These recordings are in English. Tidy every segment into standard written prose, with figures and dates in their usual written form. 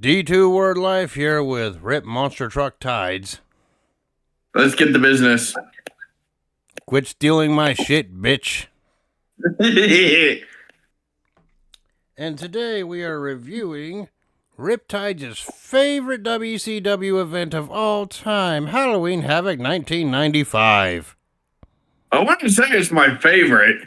D2 Word Life here with Rip Monster Truck Tides. Let's get the business. Quit stealing my shit, bitch. And today we are reviewing Riptide's favorite WCW event of all time, Halloween Havoc 1995. I wouldn't say it's my favorite.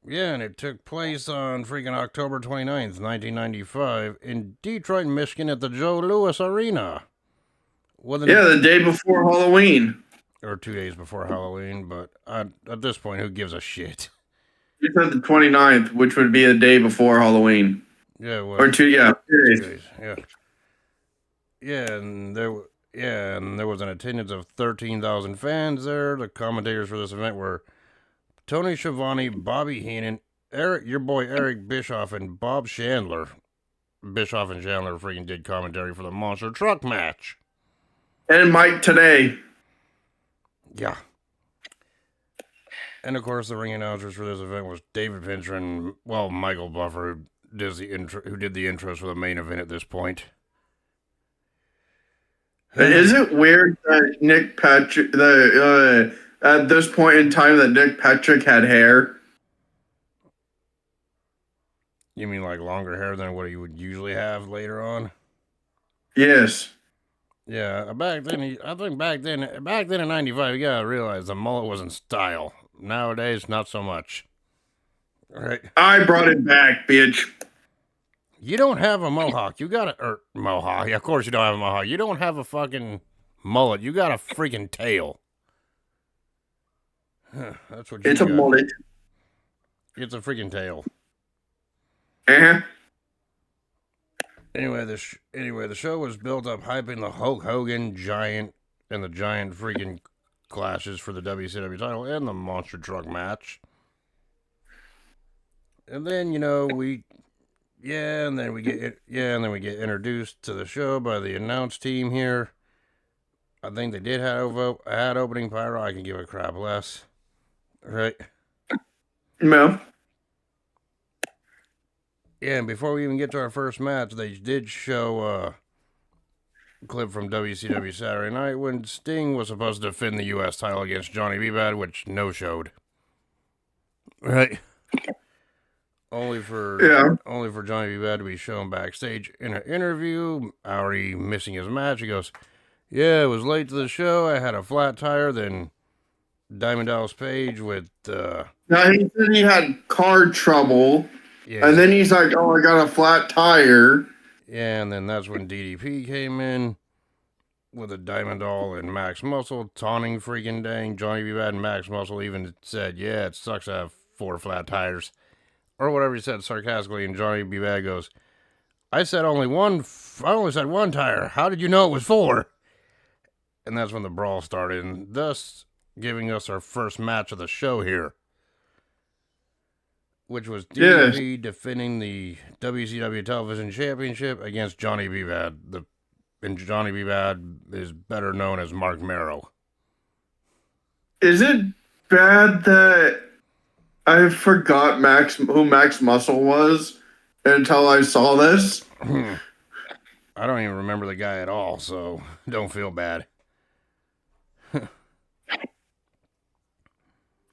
Yeah, and it took place on freaking October 29th, 1995 in Detroit, Michigan at the Joe Louis Arena. The day before Halloween. Or 2 days before Halloween, but at this point, who gives a shit? You said the 29th, which would be the day before Halloween. Yeah, it was. Or 2 days. Yeah. Yeah, and there was an attendance of 13,000 fans there. The commentators for this event were Tony Schiavone, Bobby Heenan, your boy Eric Bischoff, and Bob Chandler. Bischoff and Chandler freaking did commentary for the Monster Truck match. And Mike today. Yeah. And of course, the ring announcers for this event was David Fincher and, Michael Buffer, who did the intros for the main event at this point. Is it weird that Nick Patrick, at this point in time, that Nick Patrick had hair? You mean like longer hair than what he would usually have later on? Yes. Yeah, back then in '95, you gotta realize the mullet was in style. Nowadays, not so much. Right? I brought it back, bitch. You don't have a mohawk. Mohawk. Yeah, of course you don't have a mohawk. You don't have a fucking mullet. You got a freaking tail. That's what you got. It's a mullet. It's a freaking tail. Uh-huh. Anyway, the show was built up hyping the Hulk Hogan Giant and the Giant freaking clashes for the WCW title and the Monster Truck match. And then, we get introduced to the show by the announce team here. I think they did had opening pyro. I can give a crap less. Right? No. Yeah, and before we even get to our first match, they did show a clip from WCW Saturday Night when Sting was supposed to defend the U.S. title against Johnny B. Bad, which no-showed. Right? Only for Johnny B. Bad to be shown backstage in an interview, already missing his match. He goes, "Yeah, it was late to the show. I had a flat tire." Then Diamond Dallas Page with... Now, he said he had car trouble. Yeah. And then he's like, "Oh, I got a flat tire." Yeah, and then that's when DDP came in with a Diamond Doll and Max Muscle taunting freaking dang Johnny B. Bad, and Max Muscle even said, "Yeah, it sucks to have 4 flat tires." Or whatever he said sarcastically, and Johnny B. Bad goes, I only said 1 tire. How did you know it was 4? And that's when the brawl started, and thus giving us our first match of the show here, which was DDP defending the WCW Television Championship against Johnny B. Bad. And Johnny B. Bad is better known as Mark Marrow. Is it bad that I forgot who Max Muscle was until I saw this? I don't even remember the guy at all, so don't feel bad.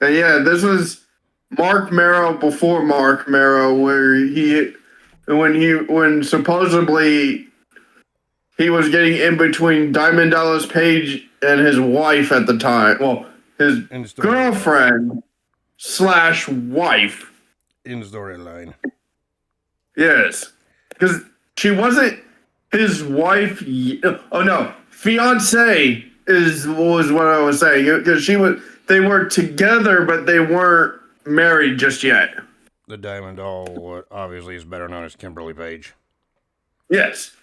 Yeah, this was Mark Marrow before Mark Marrow, where when supposedly he was getting in between Diamond Dallas Page and his wife at the time. Well, his girlfriend / wife. In storyline. Yes. Because she wasn't his wife. Oh, no. Fiance was what I was saying. Because they were together, but they weren't married just yet. The Diamond Doll, obviously, is better known as Kimberly Page. Yes.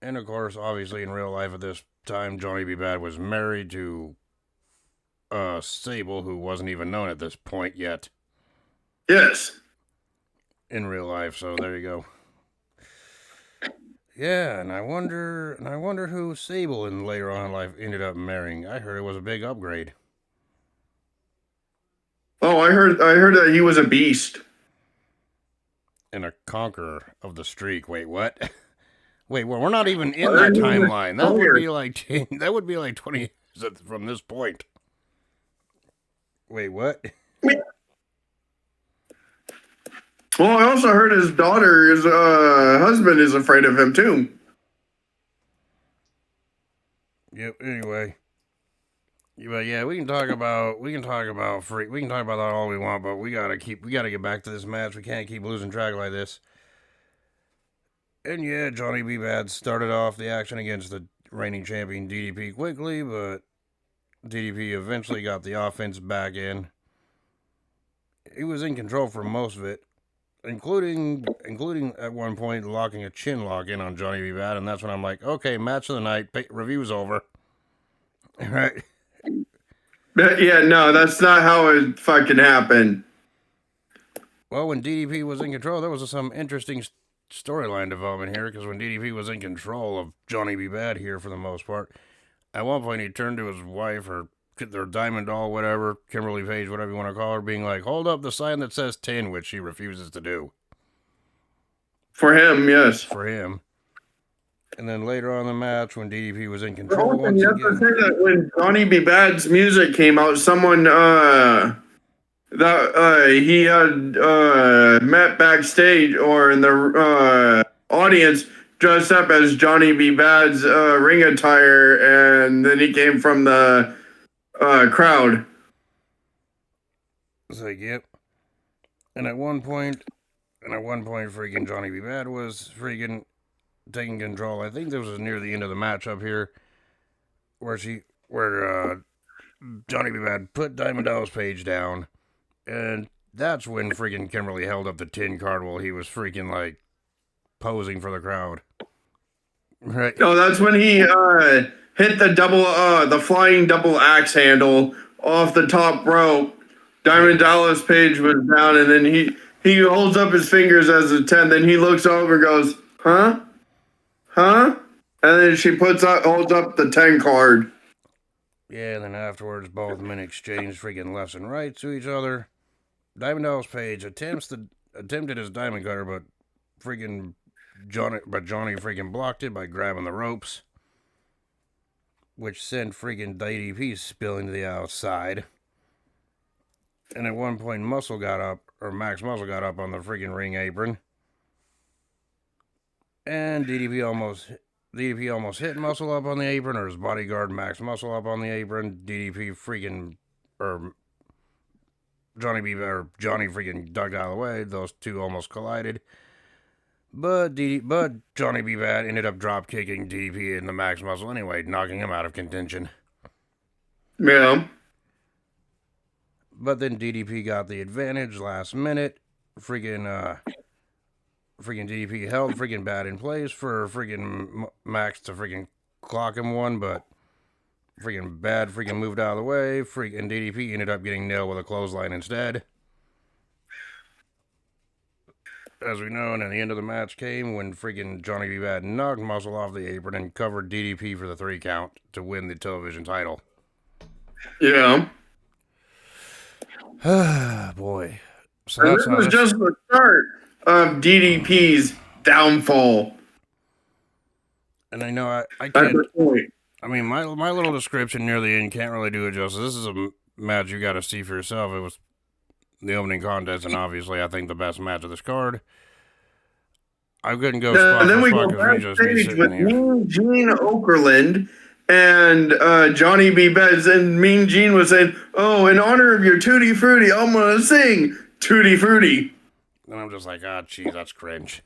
And of course, obviously, in real life at this time, Johnny B. Bad was married to Sable, who wasn't even known at this point yet. Yes. In real life, so there you go. Yeah, and I wonder who Sable in later on in life ended up marrying. I heard it was a big upgrade. Oh, I heard that he was a beast. and a conqueror of the streak. Wait, what? Wait, well, we're not even in Why are that you even timeline. That would here? be like 10, that would be like 20 years from this point. Wait, what? Well, I also heard his daughter's husband is afraid of him too. Yep. Anyway, but yeah, we can talk about that all we want, but we gotta get back to this match. We can't keep losing track like this. And yeah, Johnny B. Bad started off the action against the reigning champion DDP quickly, but DDP eventually got the offense back in. He was in control for most of it, including at one point locking a chin lock in on Johnny B. Bad, and that's when I'm like, okay, match of the night, review's over. Right? Yeah, no, that's not how it fucking happened. Well, when DDP was in control, there was some interesting storyline development here, because when DDP was in control of Johnny B. Bad here for the most part, at one point he turned to his wife, or their diamond doll, whatever, Kimberly Page, whatever you want to call her, being like, hold up the sign that says 10, which she refuses to do. For him, yes. For him. And then later on in the match, when DDP was in control And once you have to again. say that when Johnny B. Bad's music came out, someone he had met backstage or in the audience dressed up as Johnny B. Bad's ring attire, and then he came from the crowd. It's like, yep. And at one point, freaking Johnny B. Bad was freaking taking control. I think this was near the end of the match up here, where Johnny B. Bad put Diamond Dallas Page down, and that's when freaking Kimberly held up the 10 card while he was freaking like posing for the crowd. Right? No, that's when he hit the flying double axe handle off the top rope. Diamond Dallas Page was down, and then he holds up his fingers as a 10. Then he looks over and goes, "Huh? Huh?" And then she holds up the 10 card. Yeah, and then afterwards, both men exchange freaking lefts and rights to each other. Diamond Dallas Page attempted his diamond cutter, but Johnny freaking blocked it by grabbing the ropes, which sent freaking DDP spilling to the outside. And at one point, Max Muscle got up on the freaking ring apron, and DDP almost hit Muscle up on the apron, or his bodyguard Max Muscle up on the apron. Johnny freaking ducked out of the way. Those two almost collided. But Johnny B. Bad ended up drop kicking DDP in the Max Muscle anyway, knocking him out of contention. Yeah. But then DDP got the advantage last minute. Freaking DDP held freaking Bad in place for freaking Max to freaking clock him one, but freaking Bad freaking moved out of the way. And DDP ended up getting nailed with a clothesline instead. As we know, and then the end of the match came when freaking Johnny B. Bad knocked Muscle off the apron and covered DDP for the 3 count to win the television title. Yeah. Boy. So this was just the start of DDP's downfall. And I know I can't. I mean, my little description near the end can't really do it justice. This is a match you got to see for yourself. It was the opening contest, and obviously, I think the best match of this card. I couldn't go spot and then for we spot go because we just be backstage sitting with here. Mean Gene Okerlund and Johnny B. Betts, and Mean Gene was saying, "Oh, in honor of your Tutti Frutti, I'm gonna sing Tutti Frutti." And I'm just like, geez, that's cringe.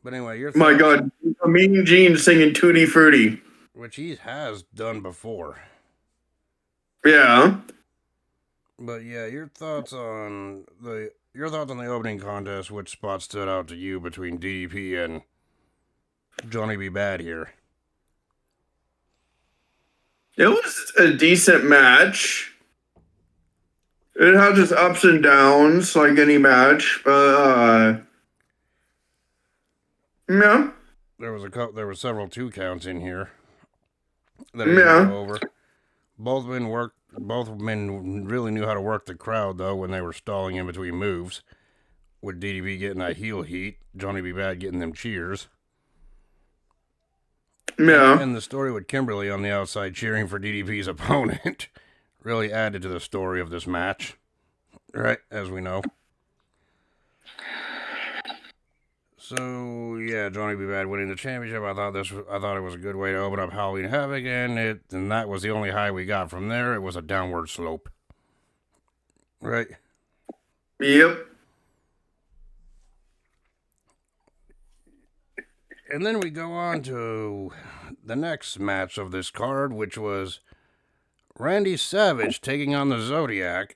But anyway, your thoughts? My God, Mean Gene singing Tutti Frutti, which he has done before. Yeah. But yeah, your thoughts on the opening contest. Which spot stood out to you between DDP and Johnny B. Bad here? It was a decent match. It had just ups and downs like any match, but yeah. There were several 2 counts in here that I didn't go over. Both men really knew how to work the crowd though when they were stalling in between moves. with DDP getting that heel heat, Johnny B. Bad getting them cheers. Yeah. And the story with Kimberly on the outside cheering for DDP's opponent really added to the story of this match. Right, as we know. So yeah, Johnny B. Bad winning the championship. I thought it was a good way to open up Halloween Havoc, and that was the only high we got from there. It was a downward slope. Right. Yep. And then we go on to the next match of this card, which was Randy Savage taking on the Zodiac,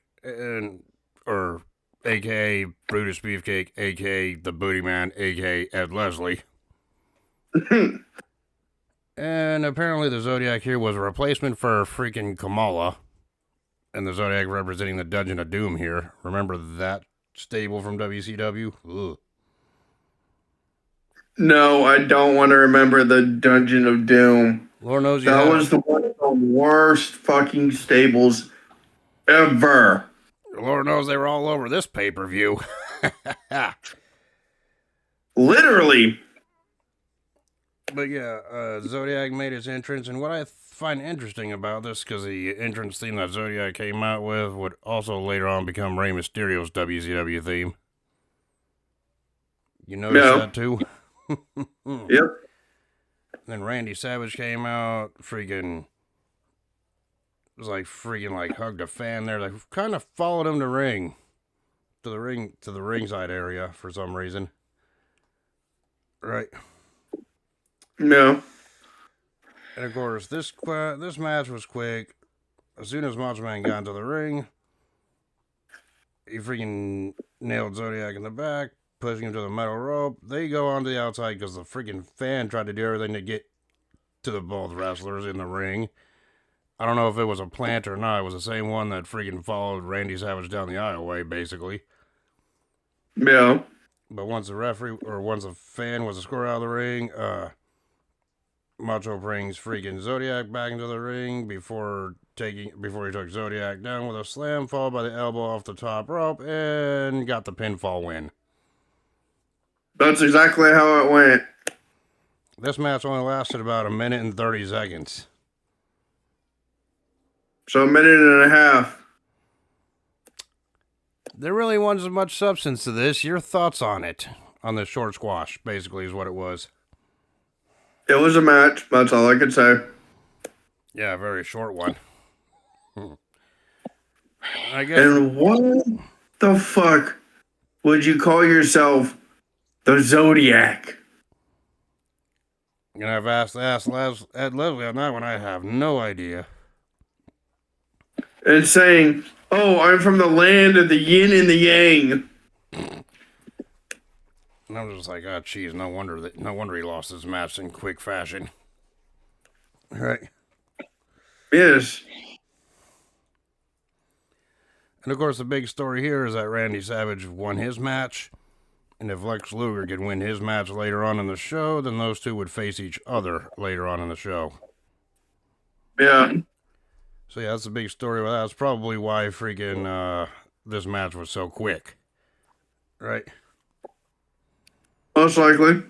or a.k.a. Brutus Beefcake, a.k.a. the Booty Man, a.k.a. Ed Leslie. And apparently the Zodiac here was a replacement for freaking Kamala. And the Zodiac representing the Dungeon of Doom here. Remember that stable from WCW? Ugh. No, I don't want to remember the Dungeon of Doom. Lord knows that was one of the worst fucking stables ever. Lord knows they were all over this pay-per-view. Literally. But yeah, Zodiac made his entrance, and what I find interesting about this, because the entrance theme that Zodiac came out with would also later on become Rey Mysterio's WCW theme. You notice that too? Yep. Then Randy Savage came out, hugged a fan there. They kind of followed him to the ringside area for some reason. Right. No. And of course, this match was quick. As soon as Macho Man got into the ring, he freaking nailed Zodiac in the back, pushing him to the metal rope. They go on to the outside because the freaking fan tried to do everything to get to the both wrestlers in the ring. I don't know if it was a plant or not. It was the same one that freaking followed Randy Savage down the aisleway, basically. Yeah. But once the fan was escorted out of the ring, Macho brings freaking Zodiac back into the ring before he took Zodiac down with a slam, followed by the elbow off the top rope, and got the pinfall win. That's exactly how it went. This match only lasted about 1 minute and 30 seconds. So 1.5 minutes. There really wasn't much substance to this. Your thoughts on it? On this short squash, basically, is what it was. It was a match. That's all I could say. Yeah, a very short one. I guess. And what the fuck would you call yourself the Zodiac? And I've asked Ed Leslie on that one. I have no idea. And saying, "Oh, I'm from the land of the yin and the yang." And I'm just like, oh, geez, no wonder he lost his match in quick fashion. Right. Yes. And of course, the big story here is that Randy Savage won his match. And if Lex Luger could win his match later on in the show, then those two would face each other later on in the show. Yeah. So yeah, that's the big story. Well, that's probably why freaking this match was so quick. Right? Most likely.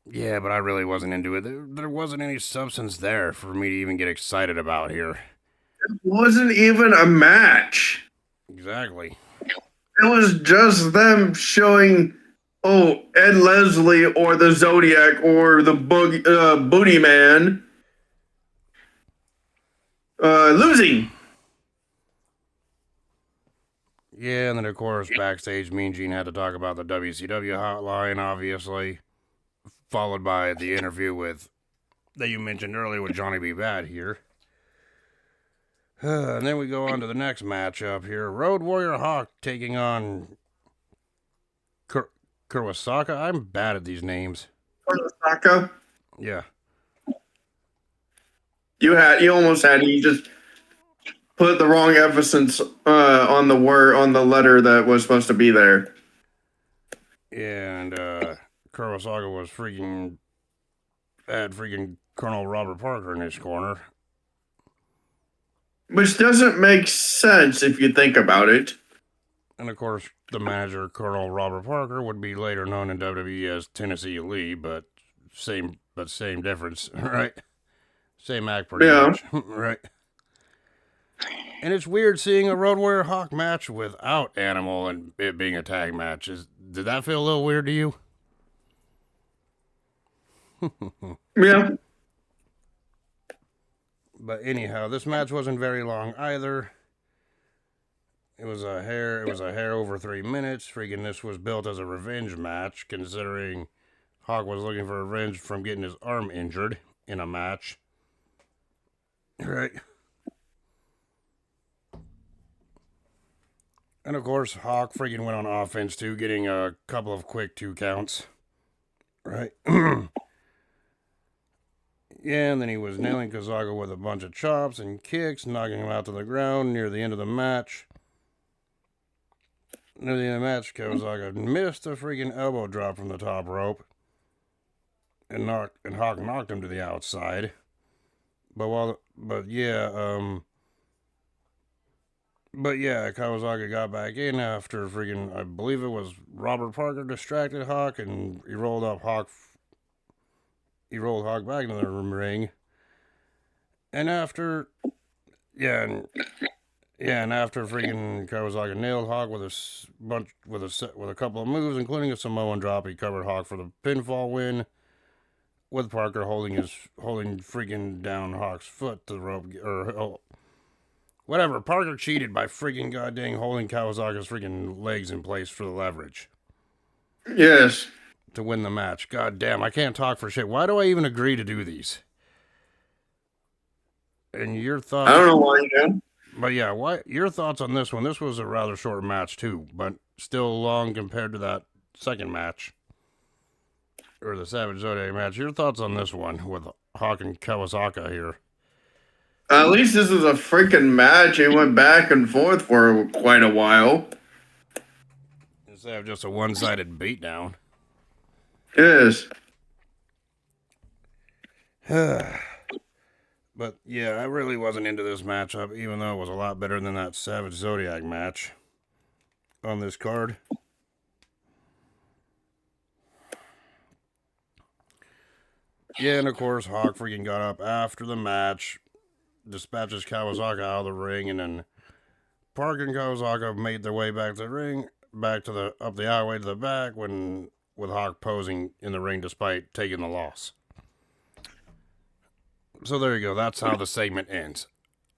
Yeah, but I really wasn't into it. There wasn't any substance there for me to even get excited about here. It wasn't even a match. Exactly. It was just them showing, Ed Leslie or the Zodiac or the Booty Man losing. Yeah, and then of course backstage, Mean Gene had to talk about the WCW hotline, obviously, followed by the interview that you mentioned earlier with Johnny B. Bad here. And then we go on to the next matchup here. Road Warrior Hawk taking on Kurosawa. I'm bad at these names. Kurosawa? Yeah. You almost had it. You just put the wrong emphasis on the letter that was supposed to be there. Yeah, and Kurosawa had freaking Colonel Robert Parker in his corner. Which doesn't make sense if you think about it. And of course, the manager, Colonel Robert Parker, would be later known in WWE as Tennessee Lee, but same difference, right? Same act pretty Yeah. much, right? And it's weird seeing a Road Warrior Hawk match without Animal and it being a tag match. Did that feel a little weird to you? Yeah. But anyhow, this match wasn't very long either. It was a hair over 3 minutes. Freaking this was built as a revenge match, considering Hawk was looking for revenge from getting his arm injured in a match. Right. And of course, Hawk freaking went on offense too, getting a couple of quick 2 counts. Right. Yeah, and then he was nailing Kazaga with a bunch of chops and kicks, knocking him out to the ground near the end of the match. Near the end of the match, Kazaga missed a freaking elbow drop from the top rope. And Hawk knocked him to the outside. But yeah, Kawasaki got back in after freaking, I believe it was Robert Parker distracted Hawk, and he rolled Hawk back into the ring. And after freaking Kawasaki nailed Hawk with a couple of moves, including a Samoan drop, he covered Hawk for the pinfall win. With Parker holding freaking down Hawk's foot to the rope, whatever. Parker cheated by freaking goddamn holding Kawasaki's freaking legs in place for the leverage. Yes. To win the match. God damn, I can't talk for shit. Why do I even agree to do these? And your thoughts? I don't know why you do. But yeah, your thoughts on this one? This was a rather short match too, but still long compared to that second match. Or the Savage Zodiac match. Your thoughts on this one with Hawk and Kawasaki here? At least this is a freaking match. It went back and forth for quite a while. Instead of just a one-sided beatdown. Yes. But yeah, I really wasn't into this matchup, even though it was a lot better than that Savage Zodiac match on this card. Yeah, and of course, Hawk freaking got up after the match, dispatches Kawasaki out of the ring, and then Park and Kawasaki made their way back to the ring, up the alleyway to the back, with Hawk posing in the ring despite taking the loss. So there you go. That's how the segment ends.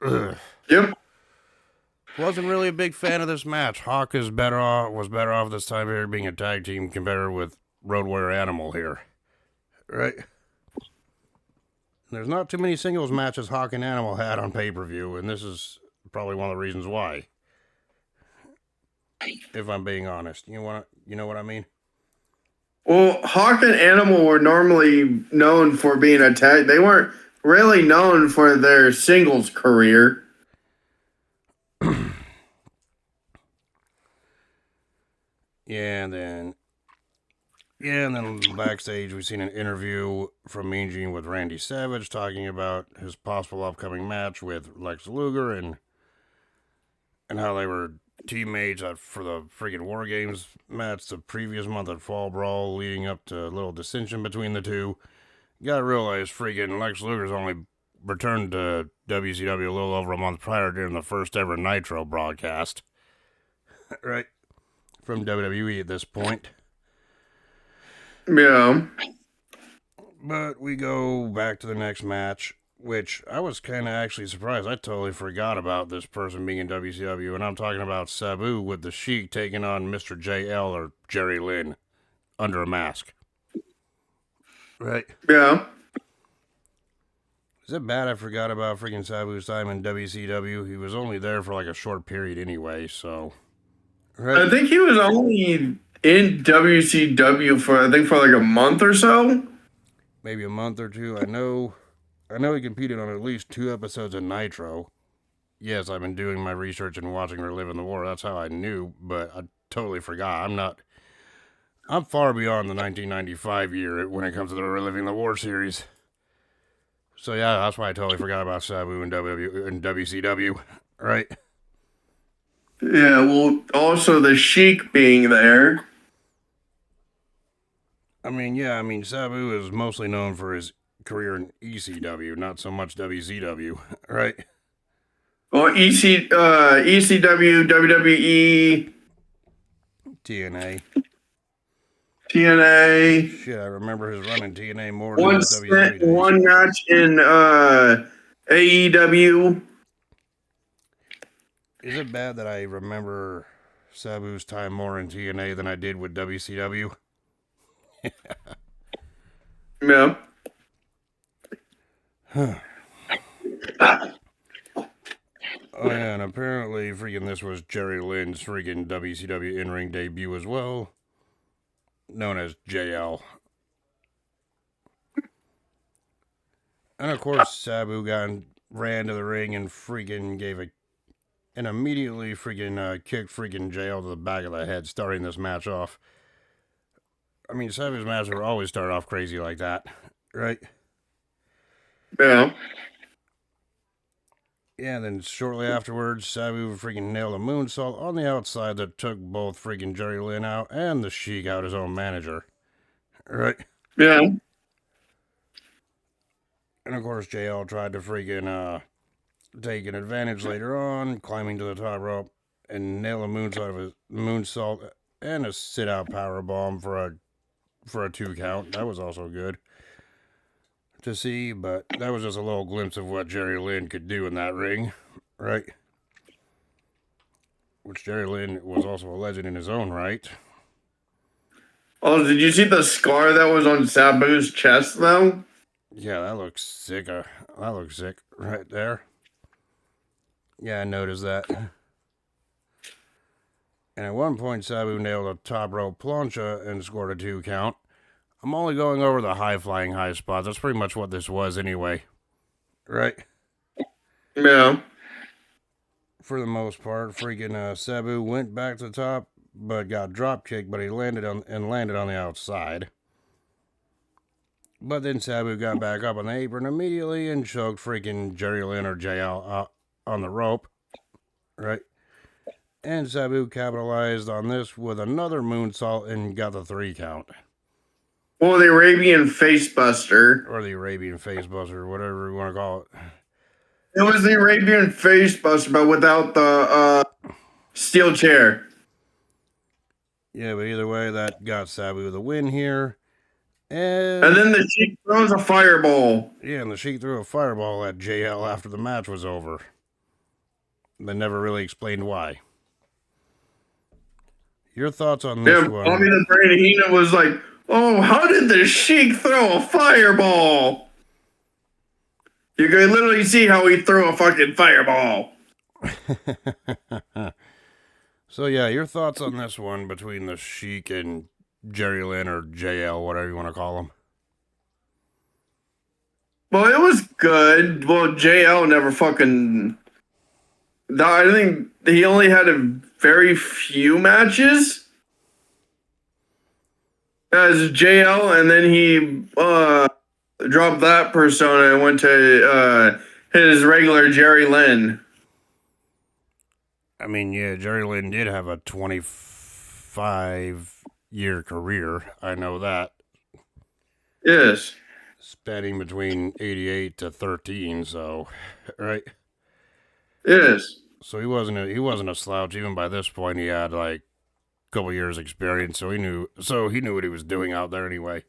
Ugh. Yep. Wasn't really a big fan of this match. Hawk was better off this time here being a tag team competitor with Road Warrior Animal here. Right? There's not too many singles matches Hawk and Animal had on pay-per-view, and this is probably one of the reasons why. If I'm being honest. You know what I mean? Well, Hawk and Animal were normally known for being a tag. They weren't really known for their singles career. And then backstage we've seen an interview from Mean Gene with Randy Savage talking about his possible upcoming match with Lex Luger and how they were teammates for the freaking War Games match the previous month at Fall Brawl, leading up to a little dissension between the two. You gotta realize freaking Lex Luger's only returned to WCW a little over a month prior during the first ever Nitro broadcast. Right? From WWE at this point. Yeah. But we go back to the next match, which I was kind of actually surprised. I totally forgot about this person being in WCW, and I'm talking about Sabu with the Sheik taking on Mr. JL or Jerry Lynn under a mask. Right? Yeah. Is it bad I forgot about freaking Sabu's time in WCW? He was only there for like a short period anyway, so... Right? I think he was only in WCW for like a month or so. Maybe a month or two. I know he competed on at least 2 episodes of Nitro. Yes, I've been doing my research and watching Reliving the War. That's how I knew, but I totally forgot. I'm far beyond the 1995 year when it comes to the Reliving the War series. So yeah, that's why I totally forgot about Sabu and WCW, right? Yeah, well, also the Sheik being there. Sabu is mostly known for his career in ECW, not so much WCW, right? Well, ECW, WWE, TNA. TNA. Shit, I remember his run in TNA more than One his WWE days. one match in AEW. Is it bad that I remember Sabu's time more in TNA than I did with WCW? Yeah. Oh yeah, and apparently freaking this was Jerry Lynn's freaking WCW in-ring debut as well, known as JL. And of course, Sabu ran to the ring and freaking and immediately freaking kicked freaking JL to the back of the head, starting this match off. I mean, Sabu's matches will always start off crazy like that, right? Yeah. Yeah, then shortly afterwards, Sabu freaking nailed a moonsault on the outside that took both freaking Jerry Lynn out and the Sheik out, his own manager. Right? Yeah. And of course, JL tried to freaking take an advantage later on, climbing to the top rope and nail a moonsault and a sit out power bomb for a 2 count. That was also good to see, but that was just a little glimpse of what Jerry Lynn could do in that ring, right? Which Jerry Lynn was also a legend in his own right. Oh, did you see the scar that was on Sabu's chest, though? Yeah, that looks sick. That looks sick right there. Yeah, I noticed that. And at one point, Sabu nailed a top rope plancha and scored a 2 count. I'm only going over the high-flying high spots. That's pretty much what this was anyway. Right? Yeah. For the most part, freaking Sabu went back to the top, but got drop kicked, but he landed on the outside. But then Sabu got back up on the apron immediately and choked freaking Jerry Lynn or JL on the rope. Right? And Sabu capitalized on this with another moonsault and got the 3 count. Well, the Arabian Facebuster. Or the Arabian Facebuster, whatever you want to call it. It was the Arabian Facebuster, but without the steel chair. Yeah, but either way, that got Sabu the win here. And then the Sheik throws a fireball. Yeah, and the Sheik threw a fireball at JL after the match was over. They never really explained why. Your thoughts on this one? Bobby the Brain Heenan was like, "Oh, how did the Sheik throw a fireball?" You can literally see how he threw a fucking fireball. So yeah, your thoughts on this one between the Sheik and Jerry Lynn or JL, whatever you want to call him. Well, it was good. Well, JL never fucking. I think he only had a very few matches as JL, and then he dropped that persona and went to his regular Jerry Lynn. I mean, yeah, Jerry Lynn did have a 25-year career. I know that. Yes. Spanning between 88 to 13, so, right? Yes. So he wasn't a slouch. Even by this point, he had like a couple years experience, so he knew what he was doing out there anyway.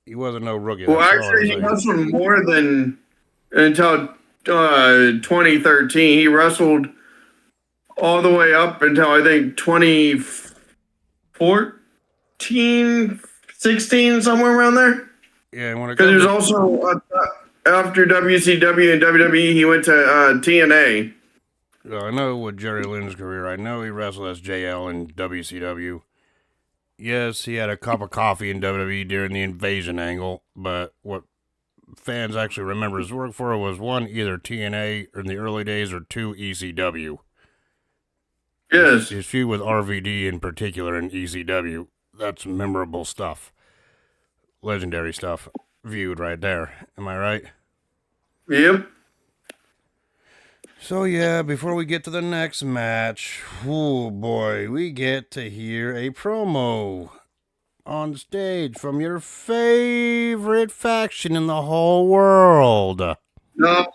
He wasn't no rookie. Well, actually, he wrestled more than until 2013. He wrestled all the way up until I think 2014, 16, somewhere around there. Yeah, because he was also after WCW and WWE, he went to TNA. Well, I know with Jerry Lynn's career, I know he wrestled as JL in WCW. Yes, he had a cup of coffee in WWE during the invasion angle, but what fans actually remember his work for was 1, either TNA in the early days, or 2, ECW. Yes. His feud with RVD in particular in ECW, that's memorable stuff. Legendary stuff viewed right there. Am I right? Yep. So yeah, before we get to the next match, oh boy, we get to hear a promo on stage from your favorite faction in the whole world. No.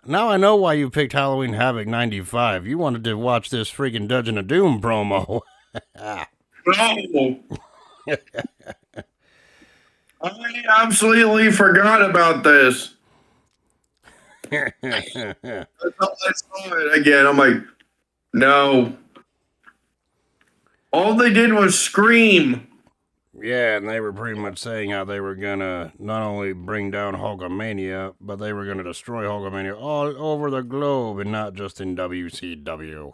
Now I know why you picked Halloween Havoc 95. You wanted to watch this freaking Dungeon of Doom promo. No. I absolutely forgot about this. That's how I saw it again. I'm like, no. All they did was scream. Yeah, and they were pretty much saying how they were gonna not only bring down Hulkamania, but they were gonna destroy Hulkamania all over the globe and not just in WCW.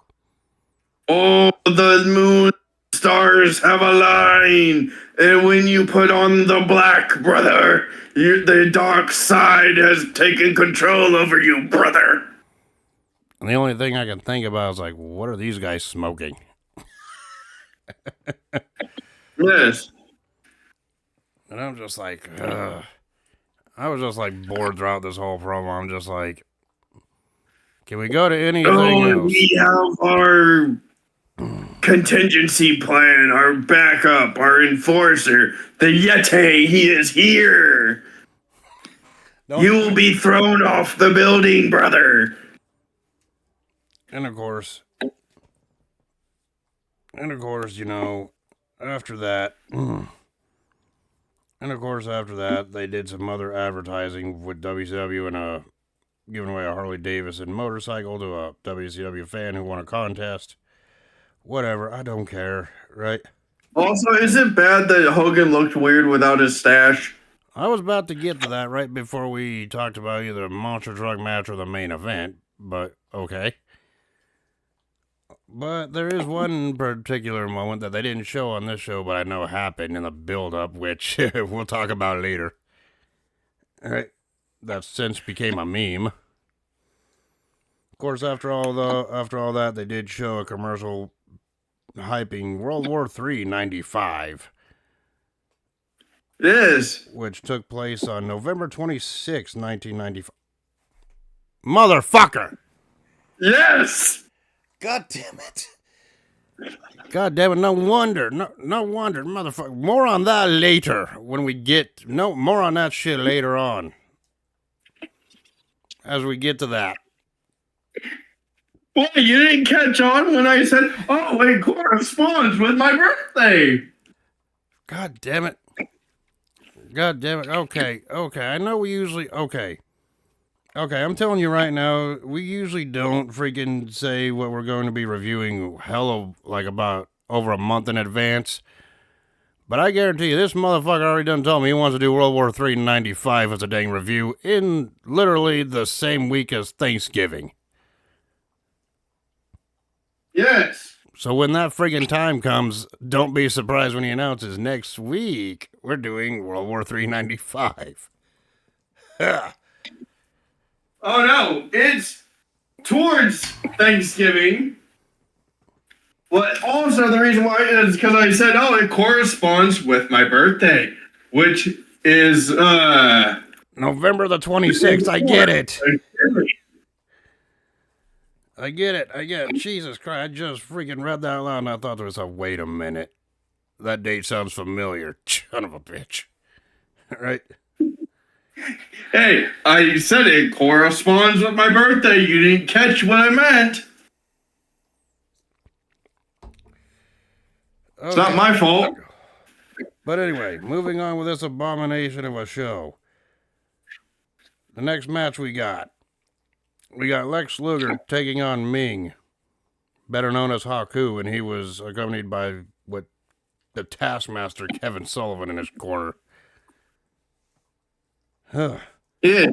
Oh, the moon stars have aligned. And when you put on the black, brother, the dark side has taken control over you, brother. And the only thing I can think about is like, what are these guys smoking? Yes. And I'm just like, ugh. I was just like bored throughout this whole promo. I'm just like, can we go to anything Oh, else? we have our contingency plan, our backup, our enforcer, the Yeti. He is here. You will be thrown off the building, brother. And of course, you know, after that, they did some other advertising with WCW and giving away a Harley Davidson motorcycle to a WCW fan who won a contest. Whatever, I don't care, right? Also, is it bad that Hogan looked weird without his stash? I was about to get to that right before we talked about either the monster truck match or the main event, but okay. But there is one particular moment that they didn't show on this show, but I know happened in the build-up, which we'll talk about later. All right, that since became a meme. Of course, after all that, they did show a commercial hyping World War III '95. It is. Which took place on November 26, 1995. Motherfucker! Yes. God damn it. God damn it, no wonder, motherfucker. More on that later when we get, more on that shit later on. As we get to that. Boy, you didn't catch on when I said, oh, it corresponds with my birthday. God damn it. Okay. I know we usually, okay, I'm telling you right now, we usually don't freaking say what we're going to be reviewing about over a month in advance. But I guarantee you, this motherfucker already done told me he wants to do World War III '95 as a dang review in literally the same week as Thanksgiving. Yes. So when that friggin' time comes, don't be surprised when he announces next week we're doing World War III '95. Oh no, it's towards Thanksgiving. But also the reason why is because I said, oh, it corresponds with my birthday, which is November the 26th. I get it. I get it. Jesus Christ, I just freaking read that out loud and I thought to myself, wait a minute. That date sounds familiar. Son of a bitch. Right? Hey, I said it corresponds with my birthday. You didn't catch what I meant. Okay. It's not my fault. But anyway, moving on with this abomination of a show. The next match we got Lex Luger taking on Ming, better known as Haku, and he was accompanied by the Taskmaster Kevin Sullivan in his corner. Yeah. Yeah,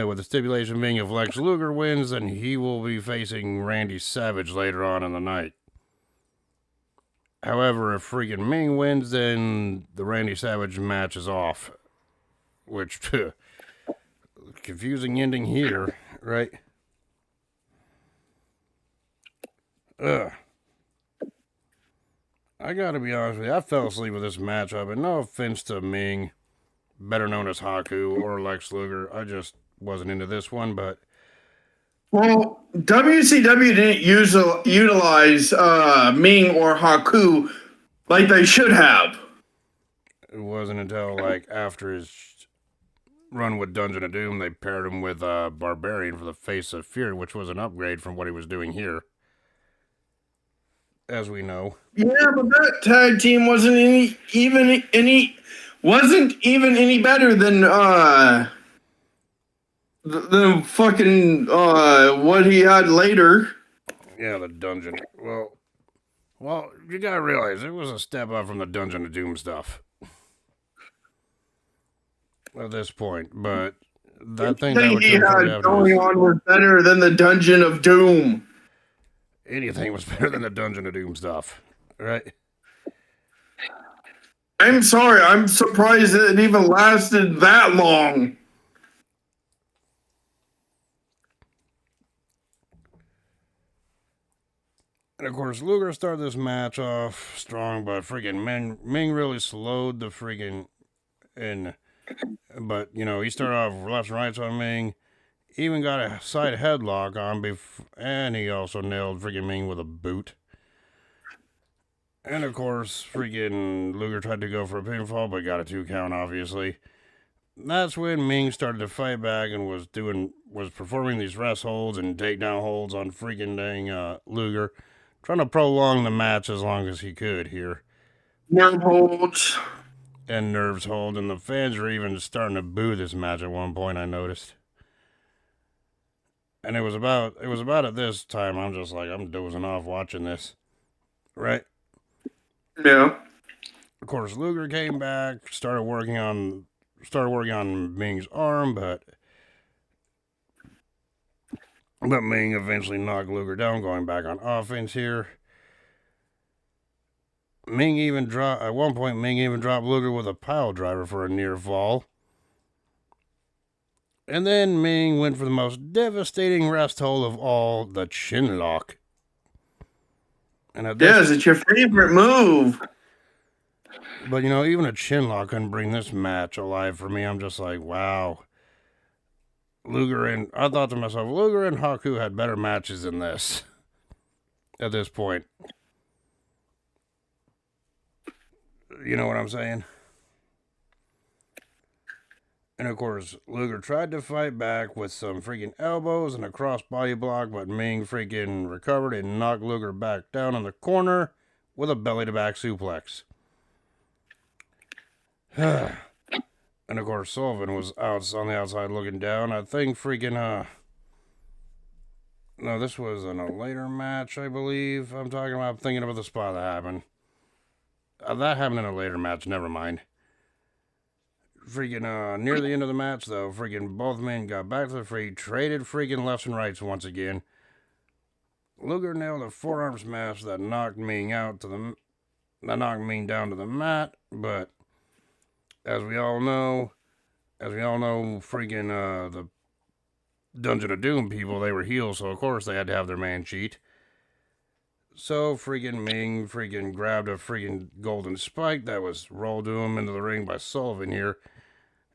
with the stipulation being if Lex Luger wins, then he will be facing Randy Savage later on in the night. However, if freaking Ming wins, then the Randy Savage match is off. Which, confusing ending here, right? Ugh. I gotta be honest with you, I fell asleep with this matchup, and no offense to Ming, better known as Haku or Lex Luger. I just wasn't into this one, but Well, WCW didn't utilize Ming or Haku like they should have. it wasn't until like after his run with Dungeon of Doom they paired him with Barbarian for the Face of Fear, which was an upgrade from what he was doing here, as we know. Yeah, but that tag team wasn't even any better than the fucking what he had later. Yeah, the Dungeon. Well, you gotta realize it was a step up from the Dungeon of Doom stuff at this point, but that thing that would he come had going on was better than the Dungeon of Doom. Anything was better than the Dungeon of Doom stuff, right? I'm sorry, I'm surprised it even lasted that long. And of course, Luger started this match off strong, but freaking Ming really slowed the freaking in. But you know, he started off left and rights on Ming, even got a side headlock on, and he also nailed freaking Ming with a boot. And of course, freaking Luger tried to go for a pinfall, but got a 2 count, obviously. That's when Ming started to fight back and was performing these rest holds and takedown holds on freaking dang Luger, trying to prolong the match as long as he could here. Nerve holds. And nerves hold, and the fans were even starting to boo this match at one point, I noticed. And it was about at this time I'm just like, I'm dozing off watching this. Right? Yeah. Of course, Luger came back, started working on Ming's arm, but Ming eventually knocked Luger down, going back on offense here. At one point, Ming even dropped Luger with a pile driver for a near fall. And then Ming went for the most devastating rest hold of all, the chin lock. And yes, it's your favorite move. But you know, even a chin lock couldn't bring this match alive for me. I'm just like, wow. I thought to myself, Luger and Haku had better matches than this at this point. You know what I'm saying? And of course, Luger tried to fight back with some freaking elbows and a cross-body block, but Ming freaking recovered and knocked Luger back down on the corner with a belly-to-back suplex. And of course, Sullivan was on the outside looking down. I think freaking, no, this was in a later match, I believe. I'm thinking about the spot that happened. That happened in a later match, never mind. Freaking, near the end of the match, though, freaking both men got back to the free, traded freaking lefts and rights once again. Luger nailed a forearm smash that knocked Ming down to the mat, but as we all know, freaking, the Dungeon of Doom people, they were heels, so of course they had to have their man cheat. So freaking Ming freaking grabbed a freaking golden spike that was rolled to him into the ring by Sullivan here.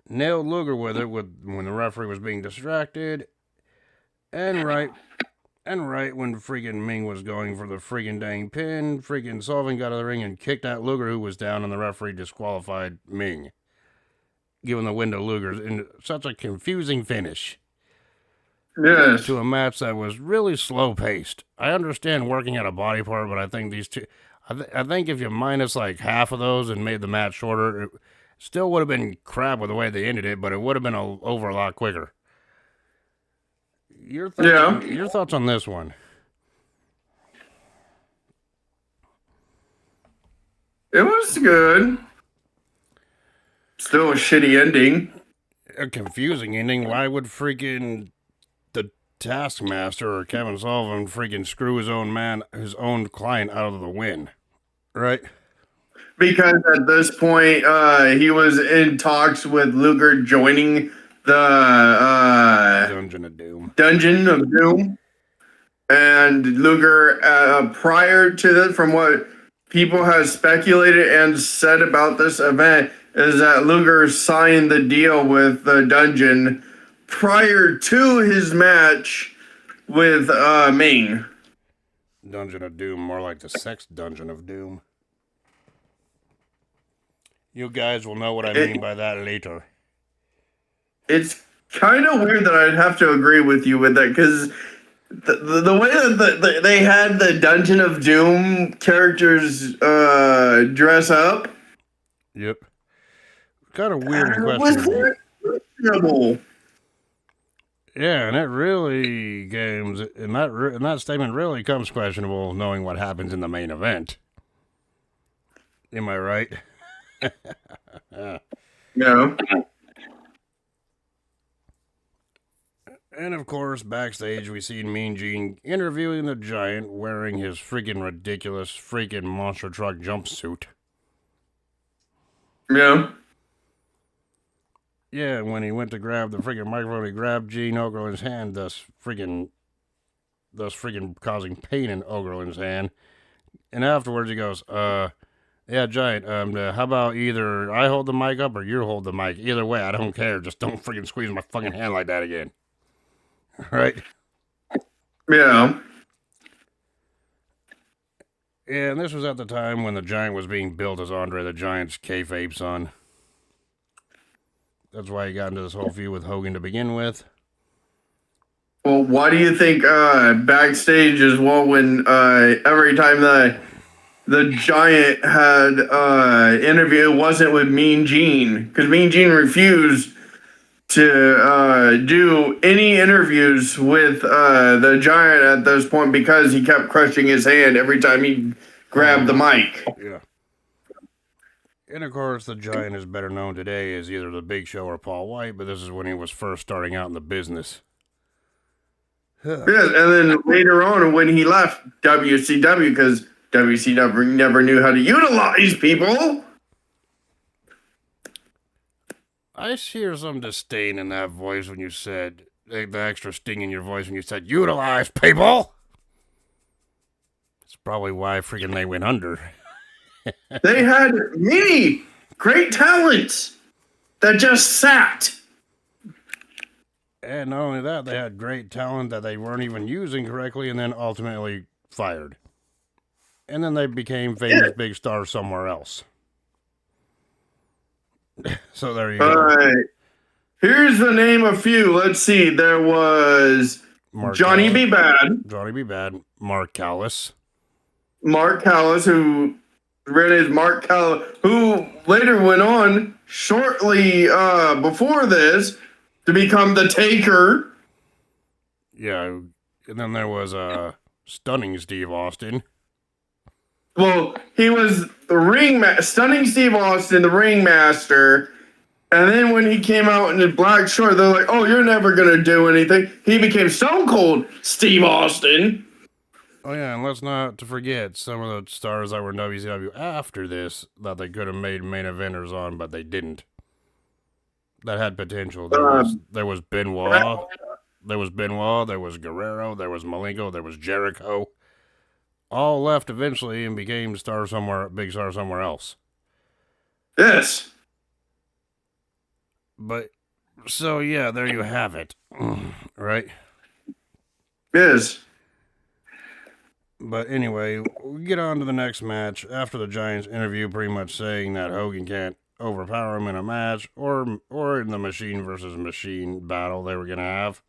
Nailed Luger with it when the referee was being distracted. And right when freaking Ming was going for the freaking dang pin, freaking Sullivan got out of the ring and kicked out Luger, who was down, and the referee disqualified Ming, giving the win to Luger in such a confusing finish. Yes. To a match that was really slow paced. I understand working at a body part, but I think these two, I think if you minus like half of those and made the match shorter, it still would have been crap with the way they ended it, but it would have been over a lot quicker. Your thoughts on this one? It was good. Still a shitty ending. A confusing ending. Why would freaking Taskmaster or Kevin Sullivan freaking screw his own client out of the win, right? Because at this point, he was in talks with Luger joining the Dungeon of Doom. And Luger, prior to this, from what people have speculated and said about this event, is that Luger signed the deal with the Dungeon prior to his match with Ming. Dungeon of Doom, more like the sex dungeon of doom. You guys will know what I mean by that later. It's kind of weird that I'd have to agree with you with that, because the way that they had the Dungeon of Doom characters dress up. Yep. Kind of weird and It was questionable. questionable. Yeah, and it really games, and that statement really comes questionable knowing what happens in the main event. Am I right? Yeah. And of course, backstage, we see Mean Gene interviewing the Giant wearing his freaking ridiculous freaking monster truck jumpsuit. Yeah. Yeah, when he went to grab the freaking microphone, he grabbed Gene Okerlund's hand, thus freaking causing pain in Okerlund's hand. And afterwards, he goes, yeah, Giant, how about either I hold the mic up or you hold the mic? Either way, I don't care. Just don't freaking squeeze my fucking hand like that again. Right? Yeah. And this was at the time when the Giant was being built as Andre the Giant's kayfabe son. That's why he got into this whole feud with Hogan to begin with. Well, why do you think backstage as well, when every time the Giant had interview, it wasn't with Mean Gene, because Mean Gene refused to do any interviews with the Giant at this point because he kept crushing his hand every time he grabbed the mic. Yeah. And of course, the Giant is better known today as either the Big Show or Paul White, but this is when he was first starting out in the business. Yes, and then later on when he left WCW, because WCW never knew how to utilize people. I hear some disdain in that voice when you said, the extra sting in your voice when you said, utilize people! It's probably why freaking they went under. They had many great talents that just sat. And not only that, they had great talent that they weren't even using correctly and then ultimately fired. And then they became famous big stars somewhere else. So there you go. All right. Here's the name of a few. Let's see. There was Johnny B. Bad. Johnny B. Bad. Mark Callis. Mark Callis, who ran as Mark Callis, who later went on shortly before this to become the Taker. Yeah, and then there was Stunning Steve Austin. Well, he was the Stunning Steve Austin, the ringmaster. And then when he came out in his black short, they're like, oh, you're never going to do anything. He became Stone Cold Steve Austin. Oh, yeah, and let's not forget some of the stars that were in WCW after this that they could have made main eventers on, but they didn't. That had potential. There was Benoit. There was Benoit. There was Guerrero. There was Malenko. There was Jericho. All left eventually and became big stars somewhere else. Yes. But, so yeah, there you have it. Right? Yes. But anyway, we get on to the next match after the Giants interview pretty much saying that Hogan can't overpower him in a match or in the machine versus machine battle they were going to have.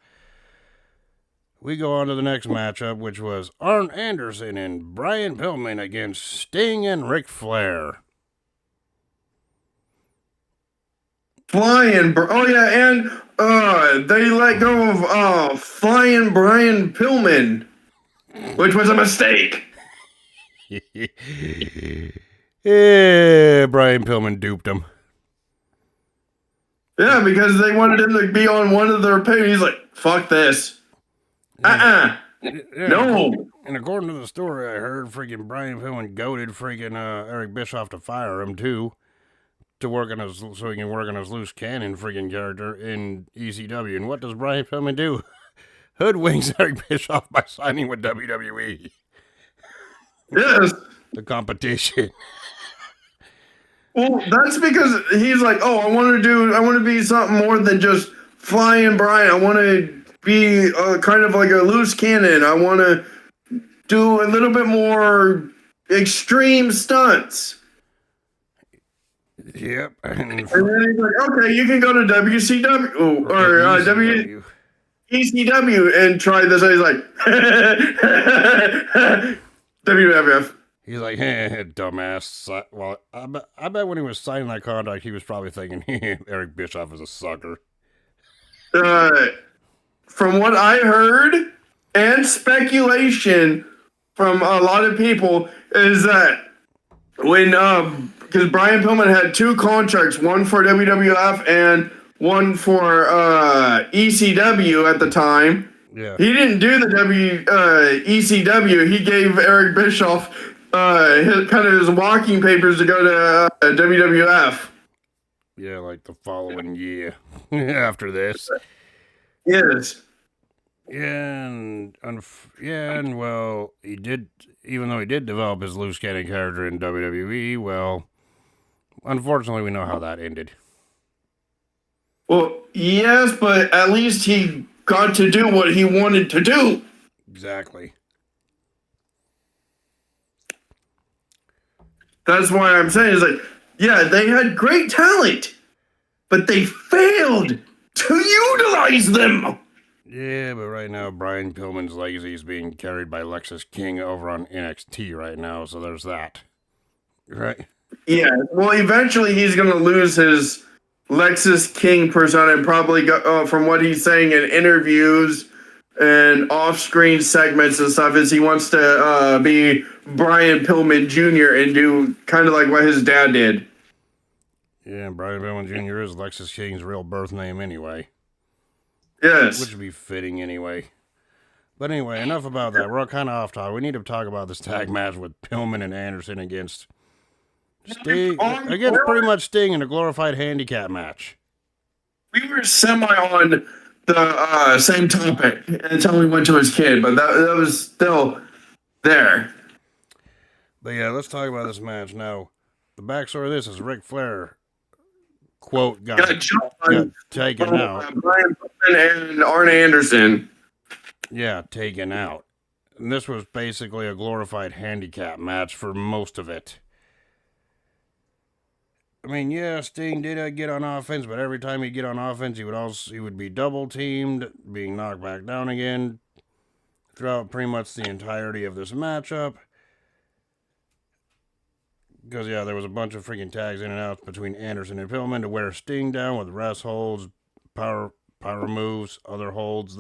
We go on to the next matchup, which was Arn Anderson and Brian Pillman against Sting and Ric Flair. Oh yeah, and they let go of Flying Brian Pillman, which was a mistake. Yeah, Brian Pillman duped him. Yeah, because they wanted him to be on one of their pages. He's like, fuck this. Yeah, No. And according to the story I heard, freaking Brian Pillman goaded freaking Eric Bischoff to fire him too, so he can work on his loose cannon freaking character in ECW. And what does Brian Pillman do? Hoodwinks Eric Bischoff by signing with WWE. Yes. The competition. Well, that's because he's like, oh, I want to be something more than just flying Brian. I want to be kind of like a loose cannon. I want to do a little bit more extreme stunts. Yep. And then he's like, okay, you can go to WCW or ECW and try this. And he's like, WWF. He's like, dumbass. Well, I bet when he was signing that contract, he was probably thinking, Eric Bischoff is a sucker. From what I heard and speculation from a lot of people is that when because Brian Pillman had two contracts, one for WWF and one for ECW at the time. Yeah. He didn't do the ECW. He gave Eric Bischoff his walking papers to go to WWF. Yeah, like the following year after this. Yes. Yeah, and well, he did. Even though he did develop his loose cannon character in WWE, well, unfortunately, we know how that ended. Well, yes, but at least he got to do what he wanted to do. Exactly. That's why I'm saying is like, yeah, they had great talent, but they failed to utilize them. Yeah, but right now, Brian Pillman's legacy is being carried by Lexus King over on NXT right now, so there's that. Right? Yeah, well, eventually he's going to lose his Lexus King persona and probably go, from what he's saying in interviews and off-screen segments and stuff is he wants to be Brian Pillman Jr. and do kind of like what his dad did. Yeah, Brian Pillman Jr. is Lexus King's real birth name anyway. Yes. Which would be fitting anyway. But anyway, enough about that. We're kind of off topic. We need to talk about this tag match with Pillman and Anderson against Sting. Against pretty much Sting in a glorified handicap match. We were semi on the same topic until we went to his kid, but that was still there. But yeah, let's talk about this match now. The backstory of this is Ric Flair, quote, got taken out. Brian Pillman and Arn Anderson. Yeah, taken out. And this was basically a glorified handicap match for most of it. I mean, yeah, Sting did get on offense, but every time he'd get on offense, he would be double teamed, being knocked back down again throughout pretty much the entirety of this matchup. Because, yeah, there was a bunch of freaking tags in and out between Anderson and Pillman to wear Sting down with rest holds, power moves, other holds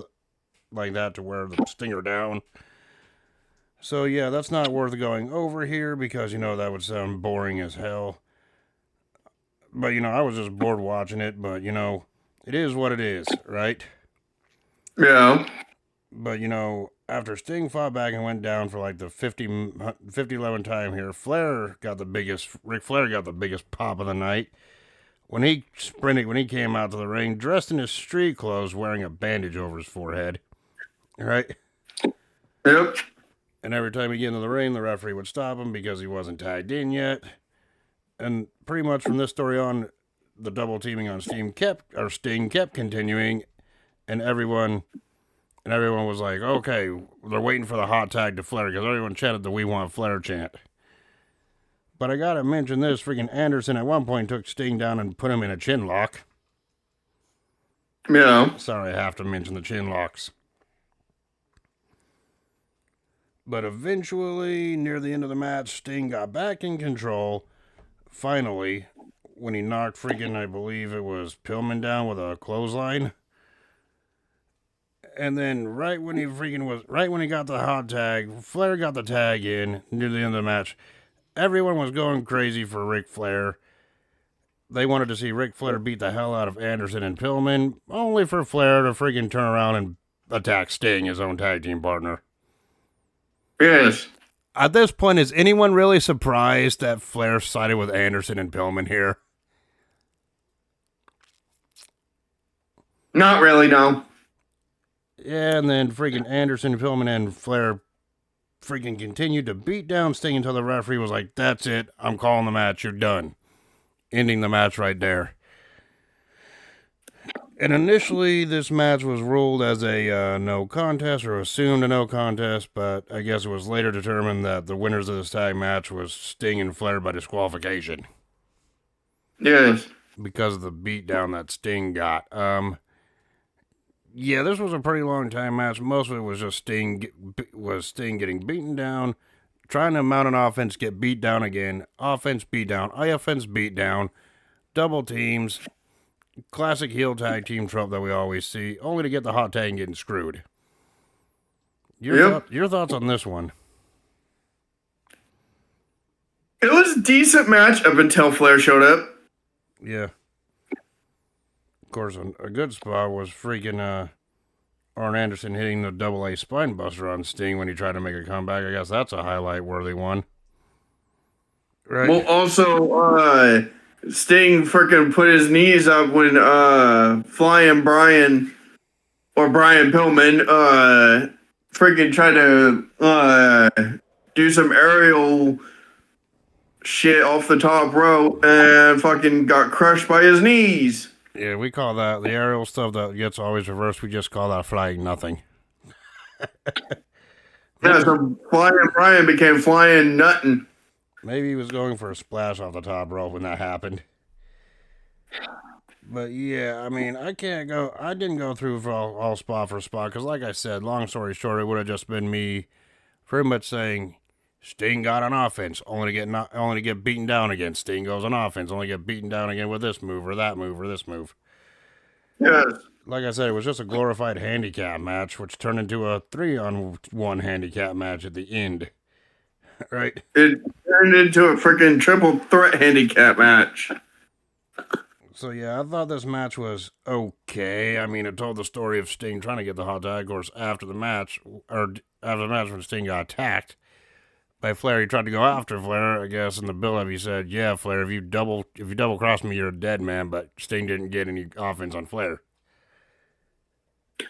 like that to wear the Stinger down. So, yeah, that's not worth going over here because, that would sound boring as hell. But, I was just bored watching it, but, it is what it is, right? Yeah. But, after Sting fought back and went down for like the 50-11 time here, Ric Flair got the biggest pop of the night. When he came out to the ring, dressed in his street clothes, wearing a bandage over his forehead. Right? Yep. And every time he get into the ring, the referee would stop him because he wasn't tagged in yet. And pretty much from this story on, the double teaming on Sting kept continuing, and everyone was like, okay, they're waiting for the hot tag to Flair because everyone chanted the "We Want Flair" chant. But I gotta mention this: freaking Anderson at one point took Sting down and put him in a chin lock. Yeah. Sorry, I have to mention the chin locks. But eventually, near the end of the match, Sting got back in control. Finally, when he knocked freaking, I believe it was Pillman down with a clothesline. And then right when he got the hot tag, Flair got the tag in near the end of the match. Everyone was going crazy for Ric Flair. They wanted to see Ric Flair beat the hell out of Anderson and Pillman, only for Flair to freaking turn around and attack Sting, his own tag team partner. Yes. At this point, is anyone really surprised that Flair sided with Anderson and Pillman here? Not really, no. Yeah, and then freaking Anderson, Pillman, and Flair freaking continued to beat down Sting until the referee was like, that's it, I'm calling the match, you're done. ending the match right there. And initially, this match was ruled as a no contest, or assumed a no contest, but I guess it was later determined that the winners of this tag match was Sting and Flair by disqualification. Yes. Because of the beatdown that Sting got. Yeah, this was a pretty long time match. Most of it was just Sting getting beaten down, trying to mount an offense, get beat down again, offense beat down, offense beat down, double teams. Classic heel tag team trope that we always see, only to get the hot tag and getting screwed. Your thoughts on this one? It was a decent match up until Flair showed up. Yeah. Of course, a good spot was freaking Arn Anderson hitting the double-A spine buster on Sting when he tried to make a comeback. I guess that's a highlight-worthy one. Right. Well, also, Sting freaking put his knees up when Flying Brian or Brian Pillman freaking tried to do some aerial shit off the top rope and fucking got crushed by his knees. Yeah, we call that the aerial stuff that gets always reversed. We just call that flying nothing. Yeah, so Flying Brian became Flying Nuttin'. Maybe he was going for a splash off the top rope when that happened. But yeah, I mean, I didn't go through for all spot for spot, because like I said, long story short, it would have just been me pretty much saying, Sting got on offense, only to get beaten down again. Sting goes on offense, only to get beaten down again with this move, or that move, or this move. Yes. Like I said, it was just a glorified handicap match, which turned into a 3-on-1 handicap match at the end. Right? It turned into a freaking triple threat handicap match. So yeah, I thought this match was okay. I mean, it told the story of Sting trying to get the hot tag. Of course, after the match when Sting got attacked by Flair, he tried to go after Flair. I guess in the build-up, he said, "Yeah, Flair, if you double cross me, you're a dead man." But Sting didn't get any offense on Flair.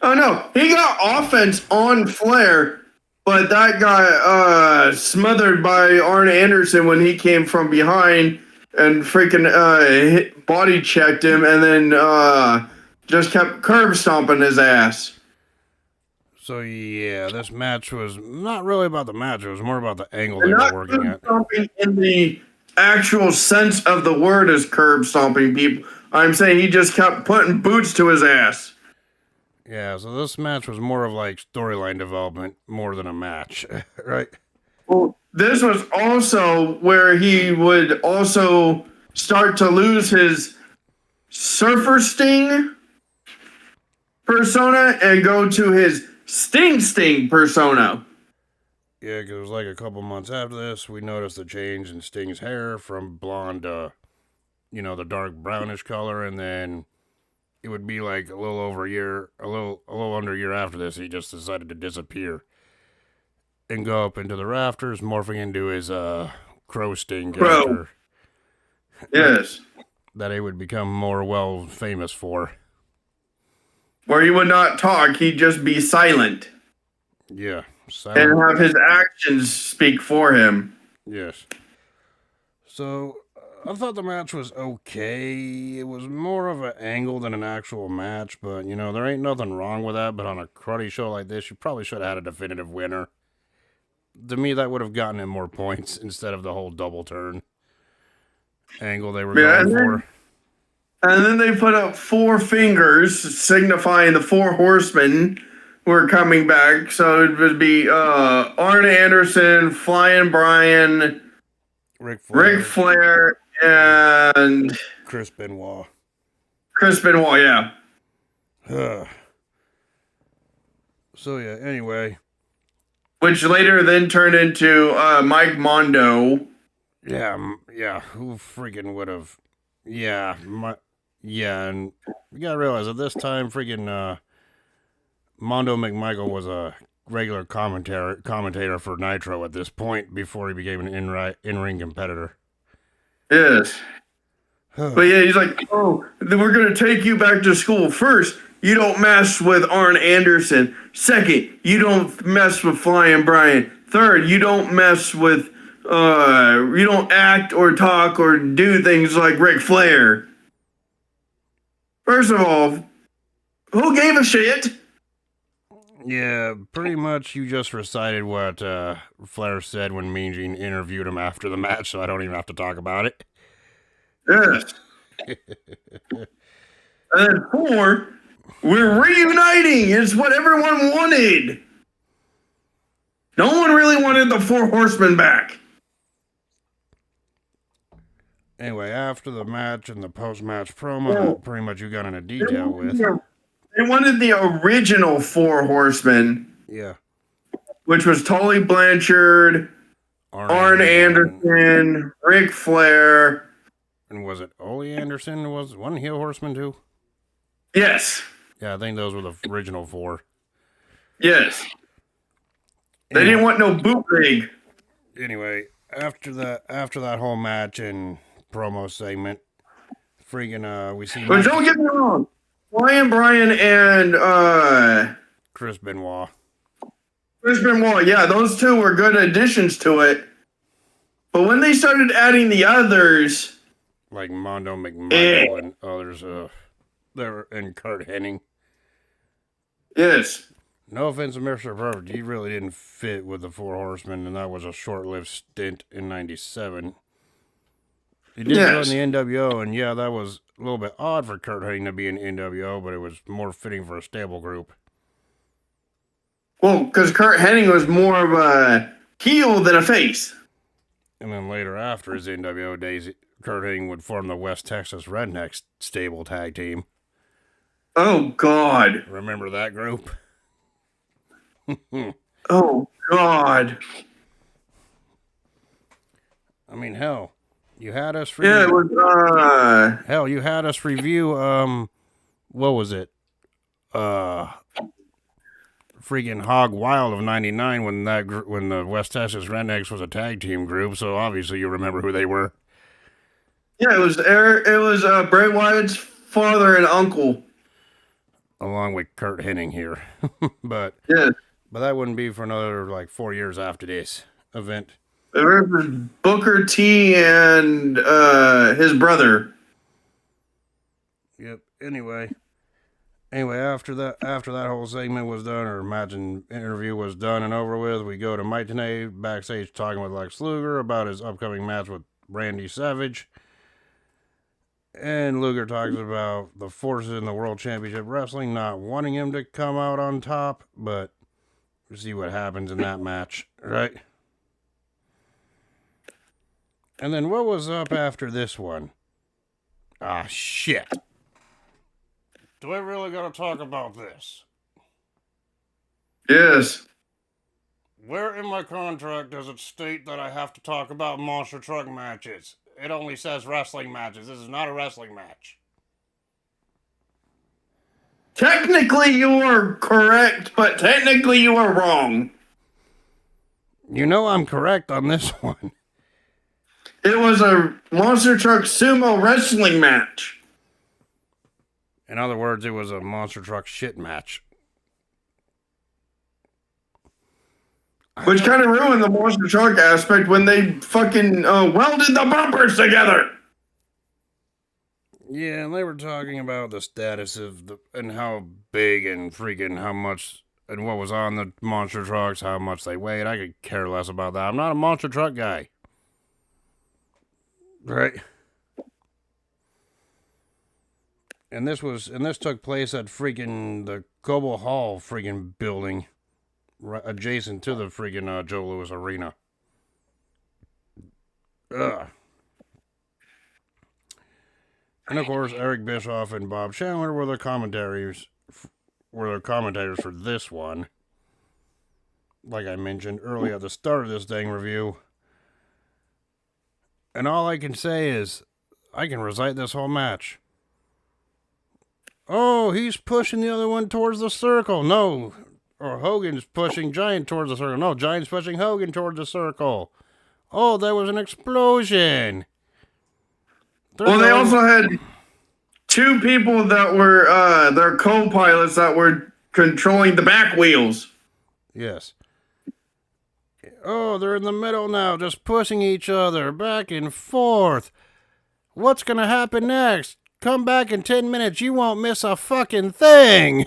Oh no, he got offense on Flair, but that got smothered by Arn Anderson when he came from behind and freaking body checked him, and then just kept curb stomping his ass. So yeah, this match was not really about the match. It was more about the angle they were working at. Stomping in the actual sense of the word as curb stomping people. I'm saying he just kept putting boots to his ass. Yeah, so this match was more of like storyline development more than a match, right? Well, this was also where he would also start to lose his Surfer Sting persona and go to his Sting persona. Yeah, because it was like a couple months after this, we noticed the change in Sting's hair from blonde to, the dark brownish color, and then it would be like a little under a year after this, he just decided to disappear and go up into the rafters, morphing into his Crow Sting character. Yes. That he would become more famous for. Where he would not talk, he'd just be silent. Yeah. Silent. And have his actions speak for him. Yes. So, I thought the match was okay. It was more of an angle than an actual match, but, there ain't nothing wrong with that. But on a karate show like this, you probably should have had a definitive winner. To me, that would have gotten him more points instead of the whole double turn angle they were going for. And then they put up 4 fingers, signifying the 4 horsemen were coming back. So it would be Arn Anderson, Flying Brian, Ric Flair, and Chris Benoit. Yeah. So yeah, anyway. Which later then turned into Mike Mondo. Yeah, who freaking would have... Yeah, and you gotta realize at this time, freaking Mondo McMichael was a regular commentator for Nitro at this point before he became an in-ring competitor. Yes. But yeah, he's like, oh, we're going to take you back to school. First, you don't mess with Arn Anderson. Second, you don't mess with Flying Brian. Third, you don't mess with you don't act or talk or do things like Ric Flair. First of all, who gave a shit? Yeah, pretty much you just recited what Flair said when Mean Gene interviewed him after the match, so I don't even have to talk about it. Yes. And then 4, we're reuniting. It's what everyone wanted. No one really wanted the 4 Horsemen back. Anyway, after the match and the post-match promo that pretty much you got into detail with. They wanted the original 4 Horsemen. Yeah. Which was Tully Blanchard, Arn Anderson, Ric Flair. And was it Ole Anderson? Was one heel horseman too? Yes. Yeah, I think those were the original 4. Yes. They didn't want no bootleg. Anyway, after that whole match and promo segment, freaking we see. But don't get me wrong, Bryan and Chris Benoit. Yeah, those 2 were good additions to it. But when they started adding the others, like Mondo McMichael and others, and Kurt Hennig. Yes. No offense to Mr. Perfect, he really didn't fit with the 4 Horsemen, and that was a short-lived stint in '97. He did go in the NWO, and yeah, that was a little bit odd for Kurt Hennig to be in NWO, but it was more fitting for a stable group. Well, because Kurt Hennig was more of a heel than a face. And then later, after his NWO days, Kurt Hennig would form the West Texas Rednecks stable tag team. Oh, God. Remember that group? Oh, God. I mean, hell, you had us review. Yeah, it was, Hell, you had us review, what was it? Freaking Hog Wild of '99 when the West Texas Rednecks was a tag team group, so obviously you remember who they were. Yeah, it was Bray Wyatt's father and uncle. Along with Kurt Hennig here. But that wouldn't be for another, 4 years after this event. There was Booker T and his brother. Yep. Anyway, after that whole segment was done, or match and interview was done and over with, we go to Mike Tenay backstage talking with Lex Luger about his upcoming match with Randy Savage. And Luger talks about the forces in the World Championship Wrestling not wanting him to come out on top, but we'll see what happens in that match, right? And then what was up after this one? Ah, shit. Do I really gotta talk about this? Yes. Where in my contract does it state that I have to talk about monster truck matches? It only says wrestling matches. This is not a wrestling match. Technically, you are correct, but technically, you are wrong. You know I'm correct on this one. It was a monster truck sumo wrestling match. In other words, it was a monster truck shit match. Which kind of ruined the monster truck aspect when they fucking welded the bumpers together. Yeah, and they were talking about the status of and how big and freaking how much and what was on the monster trucks, how much they weighed. I could care less about that. I'm not a monster truck guy. Right? And this took place at freaking the Cobo Hall freaking building, right adjacent to the freaking Joe Louis Arena. Ugh. And of course, Eric Bischoff and Bob Chandler were the commentators for this one. Like I mentioned earlier at the start of this dang review. And all I can say is, I can recite this whole match. Oh, he's pushing the other one towards the circle. No. Or Hogan's pushing Giant towards the circle. No, Giant's pushing Hogan towards the circle. Oh, there was an explosion. They also had two people that were their co-pilots that were controlling the back wheels. Yes. Oh, they're in the middle now, just pushing each other back and forth. What's gonna happen next? Come back in 10 minutes, you won't miss a fucking thing.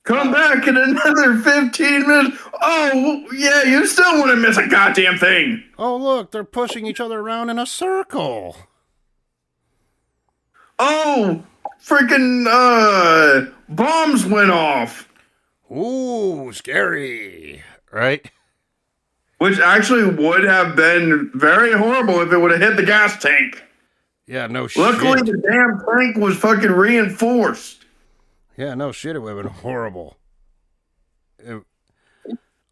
Come back in another 15 minutes. Oh, yeah, you still wouldn't miss a goddamn thing. Oh, look, they're pushing each other around in a circle. Oh, freaking, bombs went off. Ooh, scary. Right? Which actually would have been very horrible if it would have hit the gas tank. Yeah, no Luckily, shit. the damn tank was fucking reinforced. Yeah, no shit, it would have been horrible. Of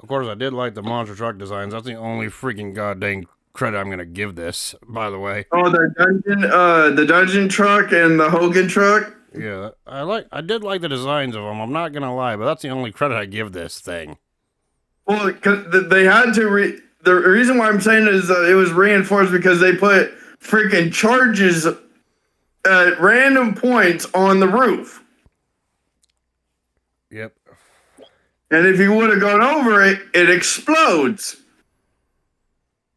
course, I did like the monster truck designs. That's the only freaking goddamn credit I'm going to give this, by the way. Oh, the dungeon truck and the Hogan truck. Yeah, I did like the designs of them. I'm not going to lie, but that's the only credit I give this thing. Well, because they had to. The reason why I'm saying is it was reinforced because they put freaking charges at random points on the roof. Yep. And if you would have gone over it, it explodes.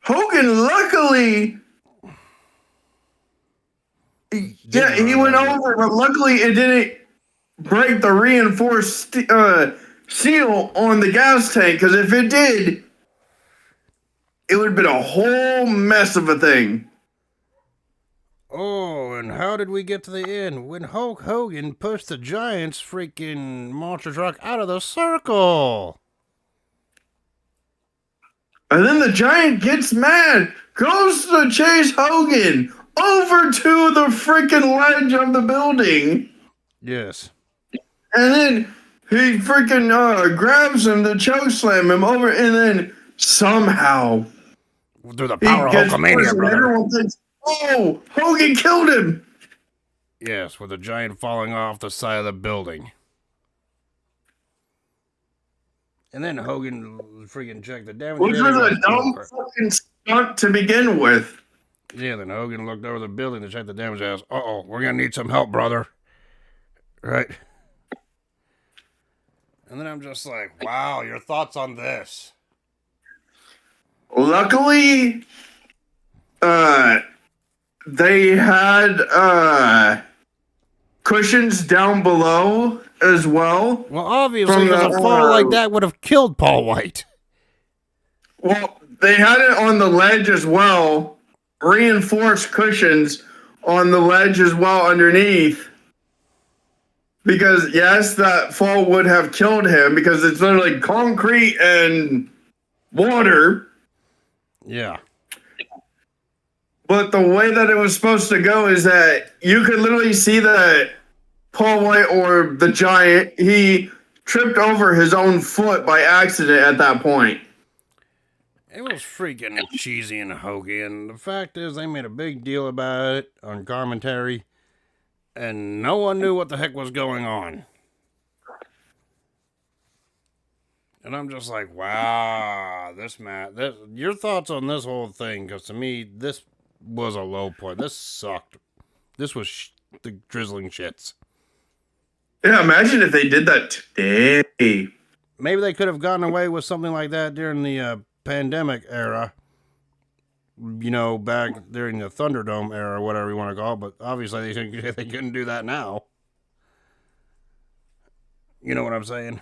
Hogan, luckily, yeah, he went over, but luckily it didn't break the reinforced seal on the gas tank. Because if it did, it would have been a whole mess of a thing. Oh, and how did we get to the end? When Hulk Hogan pushed the Giant's freaking monster truck out of the circle. And then the Giant gets mad, goes to chase Hogan over to the freaking ledge of the building. Yes. And then he freaking grabs him to chokeslam him over, and then somehow Through the power of Hulkamania, brother. Everyone thinks, oh, Hogan killed him. Yes, with the Giant falling off the side of the building. And then Hogan freaking checked the damage. Which was a dumb fucking stunt to begin with. Yeah, then Hogan looked over the building to check the damage house. Uh-oh, we're going to need some help, brother. Right? And then I'm just like, wow, your thoughts on this? Luckily, they had cushions down below as well. Well, obviously, because a fall like that would have killed Paul White. Well, they had it on the ledge as well. Reinforced cushions on the ledge as well underneath. Because, yes, that fall would have killed him because it's literally concrete and water. Yeah. But the way that it was supposed to go is that you could literally see that Paul White or the Giant, he tripped over his own foot by accident at that point. It was freaking cheesy and hokey, and the fact is they made a big deal about it on commentary, and no one knew what the heck was going on. And I'm just like, wow, your thoughts on this whole thing, because to me, this was a low point. This sucked. This was the drizzling shits. Yeah, imagine if they did that today. Maybe they could have gotten away with something like that during the pandemic era. You know, back during the Thunderdome era, or whatever you want to call it. But obviously, they couldn't do that now. You know what I'm saying?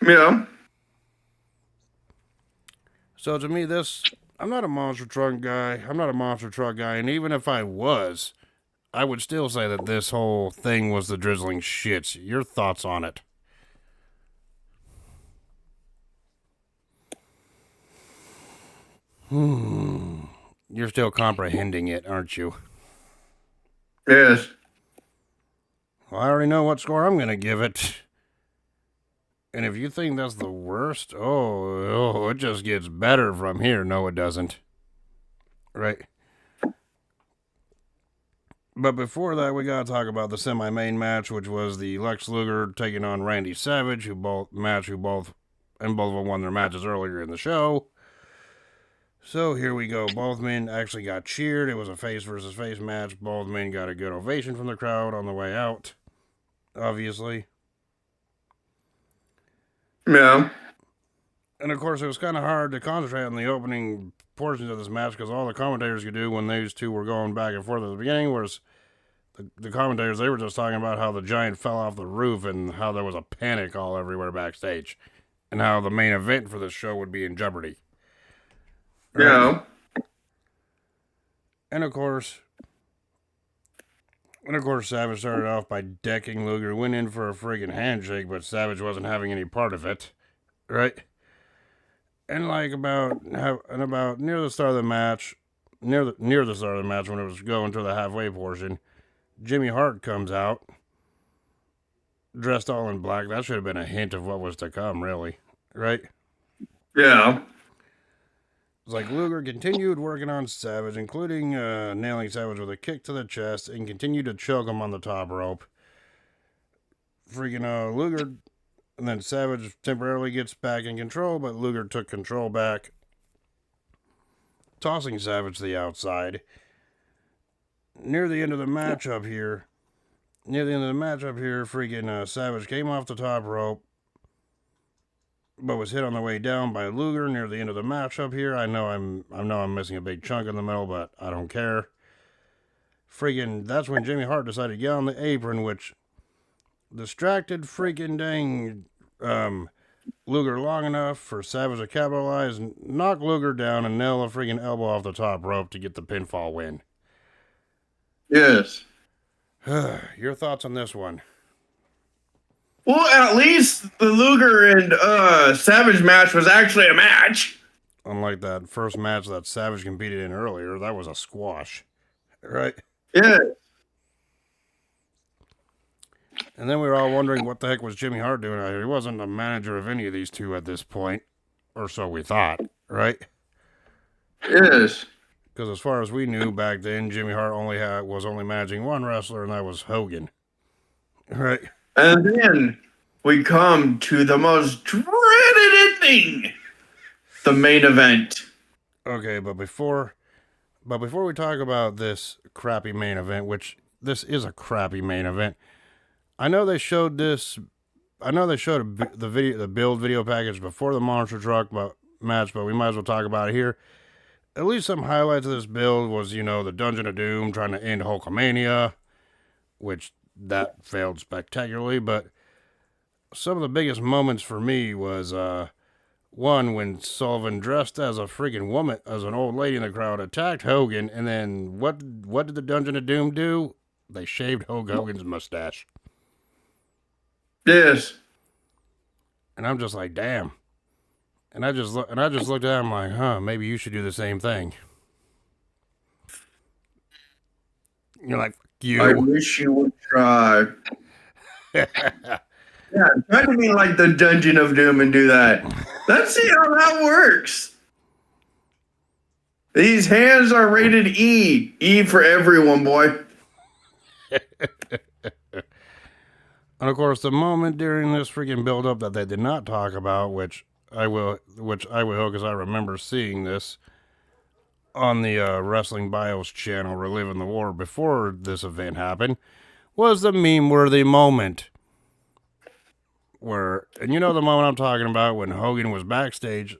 Yeah. So to me, I'm not a monster truck guy. And even if I was, I would still say that this whole thing was the drizzling shits. Your thoughts on it? You're still comprehending it, aren't you? Yes. Well, I already know what score I'm going to give it. And if you think that's the worst, it just gets better from here. No, it doesn't. Right? But before that, we got to talk about the semi-main match, which was the Lex Luger taking on Randy Savage, who both of them won their matches earlier in the show. So here we go. Both men actually got cheered. It was a face versus face match. Both men got a good ovation from the crowd on the way out, obviously. Yeah. And of course, it was kind of hard to concentrate on the opening portions of this match because all the commentators could do when these two were going back and forth at the beginning was the commentators, they were just talking about how the Giant fell off the roof and how there was a panic all everywhere backstage and how the main event for this show would be in jeopardy. Right? Yeah. And of course, Savage started off by decking Luger, went in for a friggin' handshake, but Savage wasn't having any part of it, right? And about near the start of the match, near the start of the match when it was going to the halfway portion, Jimmy Hart comes out, dressed all in black. That should have been a hint of what was to come, really, right? Yeah. It's like Luger continued working on Savage, including nailing Savage with a kick to the chest, and continued to choke him on the top rope. Freaking Luger, and then Savage temporarily gets back in control, but Luger took control back, tossing Savage to the outside. Near the end of the match up here, freaking Savage came off the top rope, but was hit on the way down by Luger near the end of the match up here. I know I'm missing a big chunk in the middle, but I don't care. Freaking, that's when Jimmy Hart decided to get on the apron, which distracted freaking dang Luger long enough for Savage to capitalize, knock Luger down, and nail a freaking elbow off the top rope to get the pinfall win. Yes. Your thoughts on this one? Well, at least the Luger and Savage match was actually a match. Unlike that first match that Savage competed in earlier, that was a squash. Right? Yeah. And then we were all wondering what the heck was Jimmy Hart doing out here. He wasn't the manager of any of these two at this point. Or so we thought, right? Yes. Because as far as we knew back then, Jimmy Hart was only managing one wrestler, and that was Hogan. Right? And then we come to the most dreaded ending. The main event. Okay, but before we talk about this crappy main event, which this is a crappy main event, I know they showed this. I know they showed the build video package before the monster truck match, but we might as well talk about it here. At least some highlights of this build was, the Dungeon of Doom trying to end Hulkamania, which that failed spectacularly. But some of the biggest moments for me was one when Sullivan, dressed as a freaking woman, as an old lady in the crowd, attacked Hogan, and then what did the Dungeon of Doom do? They shaved Hulk Hogan's mustache. Yes. And I'm just like, damn. And I just looked at him like, maybe you should do the same thing. You're like, you. I wish you would try. Yeah, try to be like the Dungeon of Doom and do that. Let's see how that works. These hands are rated E. E for everyone, boy. And of course, the moment during this freaking build-up that they did not talk about, which I will because I remember seeing this on the Wrestling Bios channel, Reliving the War, before this event happened, was the meme-worthy moment. And the moment I'm talking about, when Hogan was backstage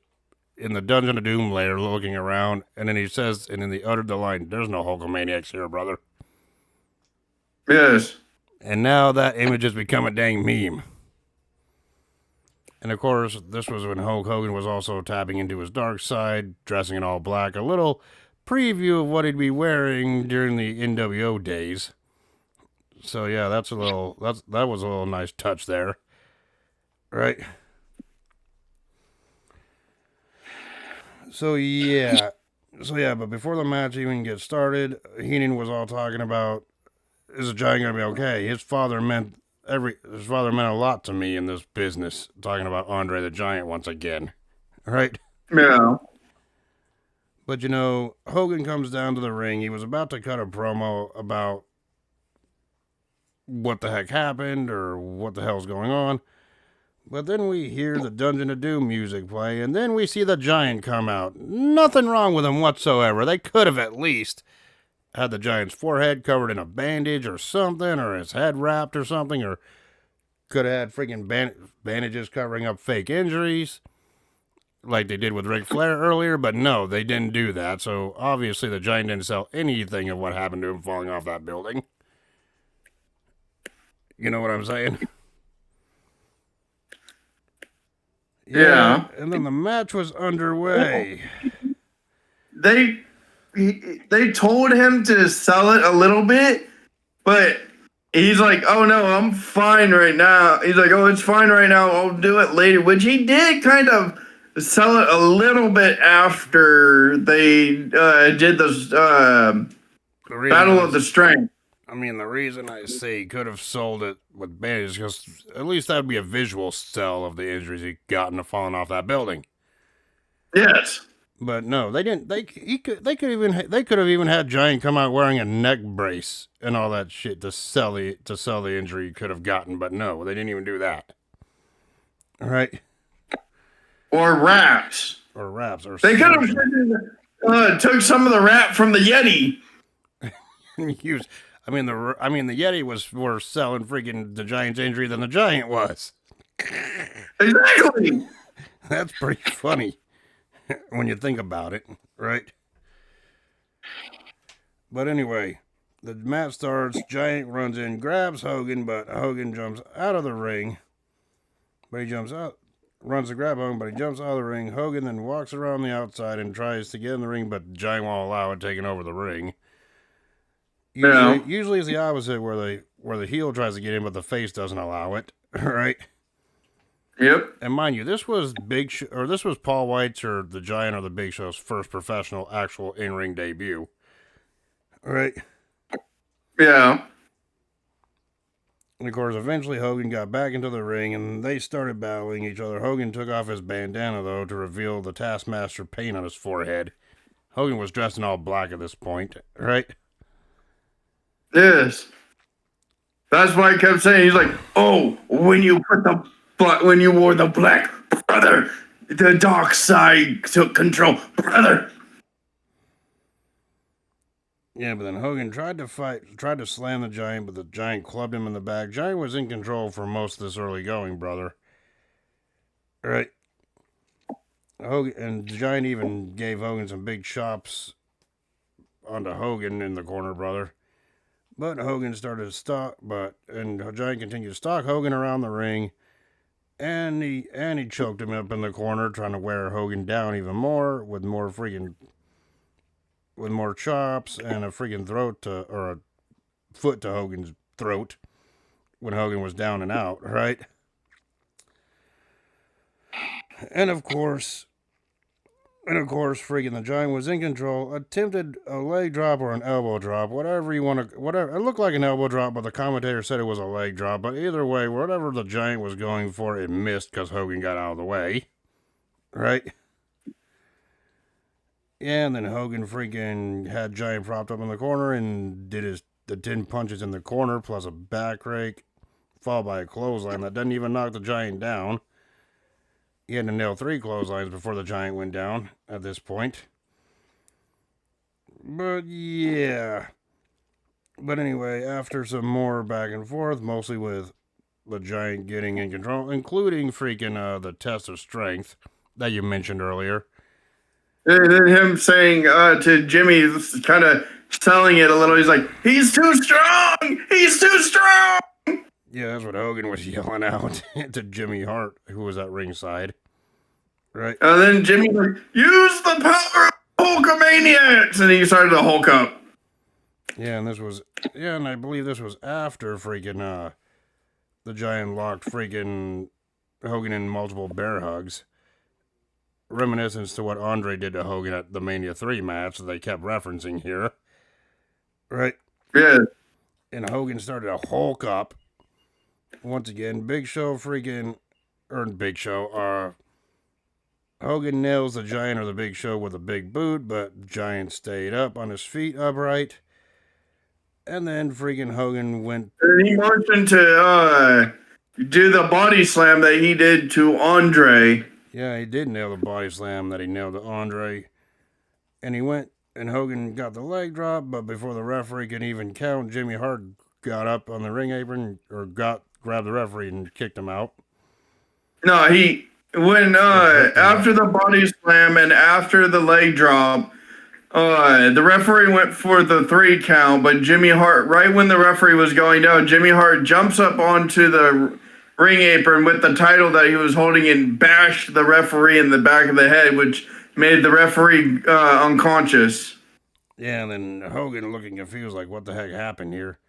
in the Dungeon of Doom lair looking around, and then he says, and then he uttered the line, "There's no Hulkamaniacs here, brother." Yes. And now that image has become a dang meme. And of course, this was when Hulk Hogan was also tapping into his dark side, dressing in all black. A little preview of what he'd be wearing during the NWO days. So yeah, that was a little nice touch there. Right? So yeah, but before the match even gets started, Heenan was all talking about, is the Giant gonna be okay? His father meant a lot to me in this business. Talking about Andre the Giant once again, right? Yeah. But Hogan comes down to the ring. He was about to cut a promo about what the heck happened or what the hell's going on. But then we hear the Dungeon of Doom music play, and then we see the Giant come out. Nothing wrong with him whatsoever. They could have at least had the Giant's forehead covered in a bandage or something, or his head wrapped or something, or could have had freaking bandages covering up fake injuries. like they did with Ric Flair earlier, but no, they didn't do that. So obviously the Giant didn't sell anything of what happened to him falling off that building. You know what I'm saying? Yeah. And then the match was underway. They told him to sell it a little bit, but he's like, "Oh no, I'm fine right now." He's like, "Oh, it's fine right now. I'll do it later," which he did kind of sell it a little bit after they did this Battle of the Strength. I mean, the reason I say he could have sold it with bandages because at least that would be a visual sell of the injuries he gotten to falling off that building. Yes. But no, they didn't. They could have even had Giant come out wearing a neck brace and all that shit to sell the injury he could have gotten. But no, they didn't even do that. All right. Or wraps. Or wraps. Or they could have took some of the wrap from the Yeti. Used. I mean the Yeti was worse selling freaking the Giant's injury than the Giant was. Exactly. That's pretty funny when you think about it, right? But anyway, the match starts. Giant runs in, grabs Hogan, but Hogan jumps out of the ring. But he jumps out, runs to grab Hogan, but he jumps out of the ring. Hogan then walks around the outside and tries to get in the ring, but Giant won't allow it, taking over the ring. Usually it's the opposite, where the heel tries to get in, but the face doesn't allow it. Right? Yep. And mind you, this was this was Paul White's or the Giant or the Big Show's first professional actual in-ring debut. Right? Yeah. And of course, eventually Hogan got back into the ring and they started battling each other. Hogan took off his bandana though to reveal the Taskmaster paint on his forehead. Hogan was dressed in all black at this point, right? Yes. That's why I kept saying, he's like, "Oh, when you wore the black, brother, the dark side took control, brother." Yeah, but then Hogan tried to slam the Giant, but the Giant clubbed him in the back. Giant was in control for most of this early going, brother. Right? Hogan and the Giant even gave Hogan some big chops onto Hogan in the corner, brother. But Hogan started to stalk, and Giant continued to stalk Hogan around the ring, and he choked him up in the corner, trying to wear Hogan down even more with more chops and a freaking a foot to Hogan's throat when Hogan was down and out, right? And of course, freaking the Giant was in control, attempted a leg drop or an elbow drop, whatever. It looked like an elbow drop, but the commentator said it was a leg drop. But either way, whatever the Giant was going for, it missed because Hogan got out of the way, right? Yeah, and then Hogan freaking had Giant propped up in the corner and did the 10 punches in the corner plus a back rake, followed by a clothesline that doesn't even knock the Giant down. He had to nail 3 clotheslines before the Giant went down at this point. But yeah. But anyway, after some more back and forth, mostly with the Giant getting in control, including freaking the test of strength that you mentioned earlier. And then him saying to Jimmy, kind of selling it a little, he's like, "He's too strong! He's too strong!" Yeah, that's what Hogan was yelling out to Jimmy Hart, who was at ringside. Right? And then Jimmy was like, "Use the power of Hulkamaniacs!" And he started to Hulk up. Yeah, and I believe this was after freaking the Giant locked freaking Hogan in multiple bear hugs. Reminiscence to what Andre did to Hogan at the Mania 3 match that they kept referencing here. Right? Yeah. And Hogan started to Hulk up. Once again, Hogan nails the Giant or the Big Show with a big boot, but Giant stayed up on his feet upright. And then freaking Hogan went... And he motioned to do the body slam that he did to Andre. Yeah, he did nail the body slam that he nailed to Andre. And Hogan got the leg drop, but before the referee could even count, Jimmy Hart got up on the ring apron, or grabbed the referee and kicked him out. No, he when after the body slam and after the leg drop, the referee went for the 3 count, but Jimmy Hart, right when the referee was going down, Jimmy Hart jumps up onto the ring apron with the title that he was holding and bashed the referee in the back of the head, which made the referee unconscious. Yeah, and then Hogan looking confused, like, what the heck happened here?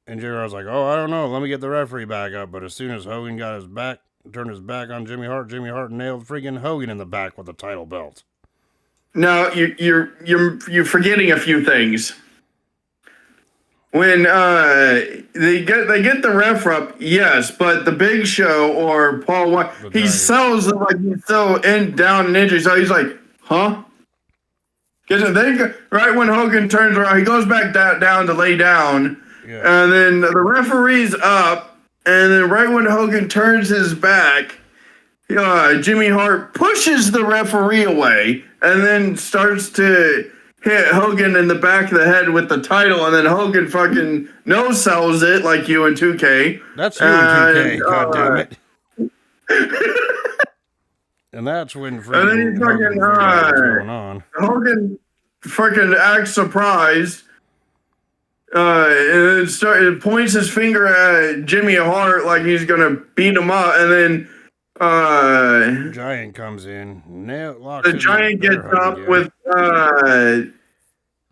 And Jimmy Hart's like, oh, I don't know, let me get the referee back up. But as soon as Hogan got his back, turned his back on Jimmy Hart nailed freaking Hogan in the back with the title belt. No, you're forgetting a few things. When they get the ref up, yes, but the Big Show or Paul White, he sells it like he's so down and injured. So he's like, huh? Because right when Hogan turns around, he goes back down to lay down, and then the referee's up, and then right when Hogan turns his back, Jimmy Hart pushes the referee away, and then starts to hit Hogan in the back of the head with the title, and then Hogan fucking no-sells it like you in 2K. That's you in 2K, goddammit. And that's when freaking Hogan what's going on. Hogan fucking acts surprised, and then points his finger at Jimmy Hart like he's gonna beat him up, and then Giant comes in. The Giant gets up with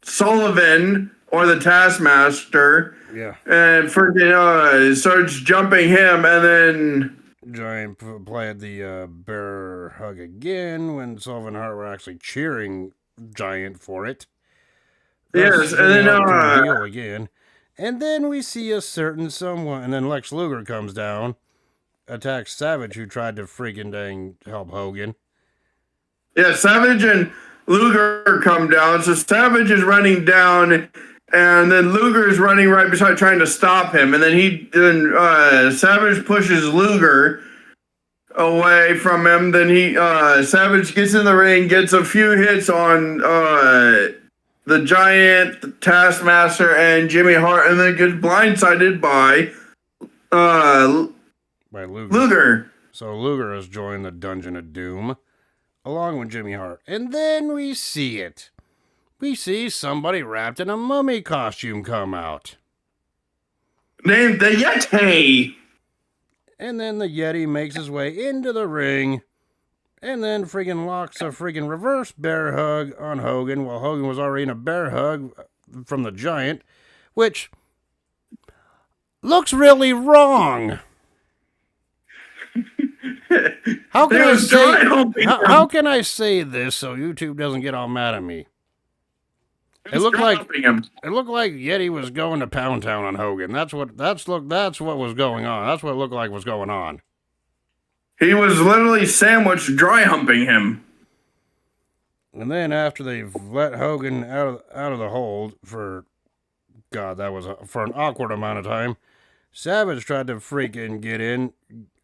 Sullivan or the Taskmaster. Yeah. And freaking starts jumping him, and then Giant played the bear hug again when Sullivan and Hart were actually cheering Giant for it. Yes, and then heel again. And then we see a certain someone, and then Lex Luger comes down, attacks Savage, who tried to freaking dang help Hogan. Yeah, Savage and Luger come down. So Savage is running down, and then Luger is running right beside, trying to stop him. And then Savage pushes Luger away from him. Then Savage gets in the ring, gets a few hits on the Giant, the Taskmaster, and Jimmy Hart, and then gets blindsided by Luger. So Luger has joined the Dungeon of Doom, along with Jimmy Hart. And then we see it. We see somebody wrapped in a mummy costume come out. Named the Yeti. And then the Yeti makes his way into the ring, and then freaking locks a freaking reverse bear hug on Hogan, while Hogan was already in a bear hug from the Giant, which looks really wrong. How can I say this so YouTube doesn't get all mad at me? It looked like Yeti was going to Pound Town on Hogan. That's what was going on. That's what it looked like was going on. He was literally sandwiched dry humping him. And then after they've let Hogan out of the hold for for an awkward amount of time, Savage tried to freaking get in.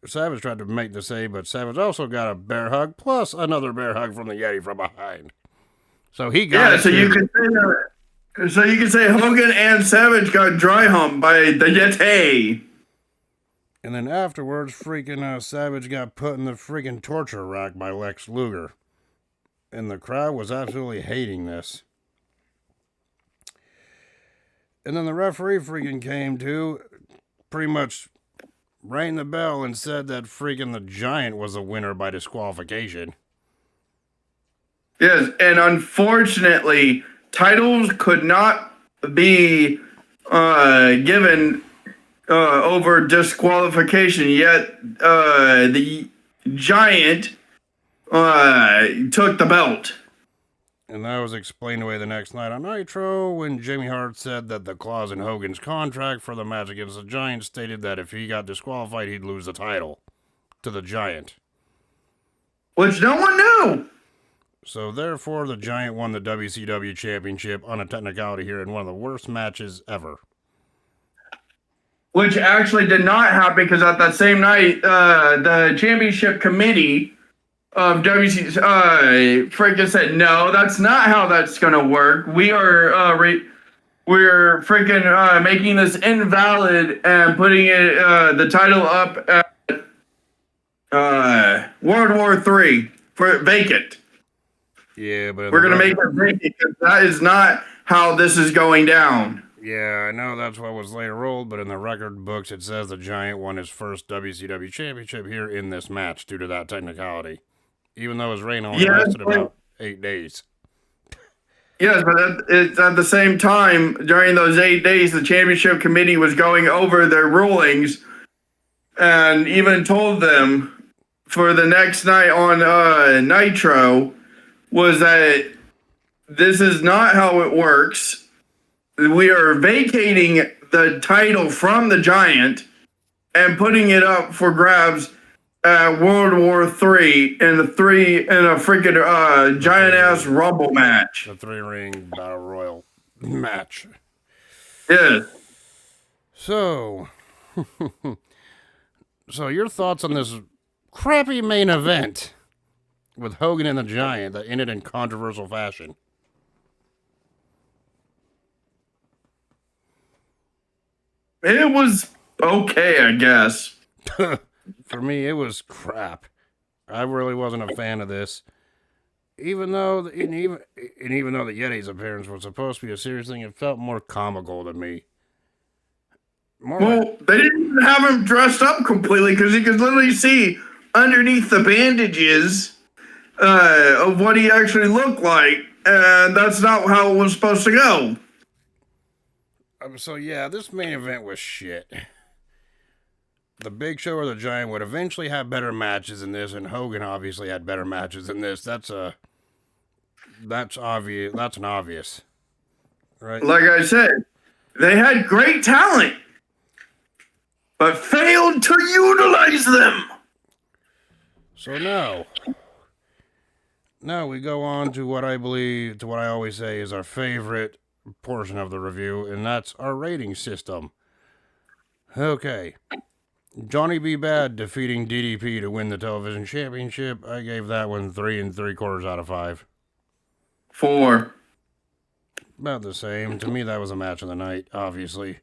Savage tried to make the save, but Savage also got a bear hug plus another bear hug from the Yeti from behind. So he got it. So you can say Hogan and Savage got dry humped by the Yeti. And then afterwards, freaking Savage got put in the freaking torture rack by Lex Luger. And the crowd was absolutely hating this. And then the referee freaking came to, pretty much rang the bell and said that freaking the Giant was the winner by disqualification. Yes, and unfortunately, titles could not be given over disqualification, yet the Giant took the belt. And that was explained away the next night on Nitro when Jimmy Hart said that the clause in Hogan's contract for the match against the Giant stated that if he got disqualified, he'd lose the title to the Giant. Which no one knew. So therefore, the Giant won the WCW Championship on a technicality here in one of the worst matches ever. Which actually did not happen because at that same night, the championship committee of WCW freaking said, no, that's not how that's going to work. We are we're freaking making this invalid and putting it the title up at World War III for vacant. Yeah, but We're gonna make it vacant because that is not how this is going down. Yeah, I know that's what was later ruled, but in the record books it says the Giant won his first WCW championship here in this match due to that technicality, even though his reign only Yes, lasted about 8 days. yes, but it's at the same time during those 8 days, the championship committee was going over their rulings and even told them for the next night on Nitro was that this is not how it works. We are vacating the title from the Giant and putting it up for grabs at World War III in a freaking giant ass Rumble match. The 3-ring Battle Royal match. Yeah. So, so your thoughts on this crappy main event with Hogan and the Giant that ended in controversial fashion? It was okay, I guess. For me, it was crap. I really wasn't a fan of this. Even though the Yeti's appearance was supposed to be a serious thing, it felt more comical to me. They didn't even have him dressed up completely because you could literally see underneath the bandages of what he actually looked like, and that's not how it was supposed to go. So yeah, this main event was shit. The Big Show or the Giant would eventually have better matches than this, and Hogan obviously had better matches than this. That's obvious. That's an obvious, right? Like I said, they had great talent, but failed to utilize them. So now we go on to what I always say is our favorite portion of the review, and that's our rating system. Okay. Johnny B. Bad defeating DDP to win the television championship. I gave that one 3 3/4 out of 5. 4. About the same. To me, that was a match of the night, obviously.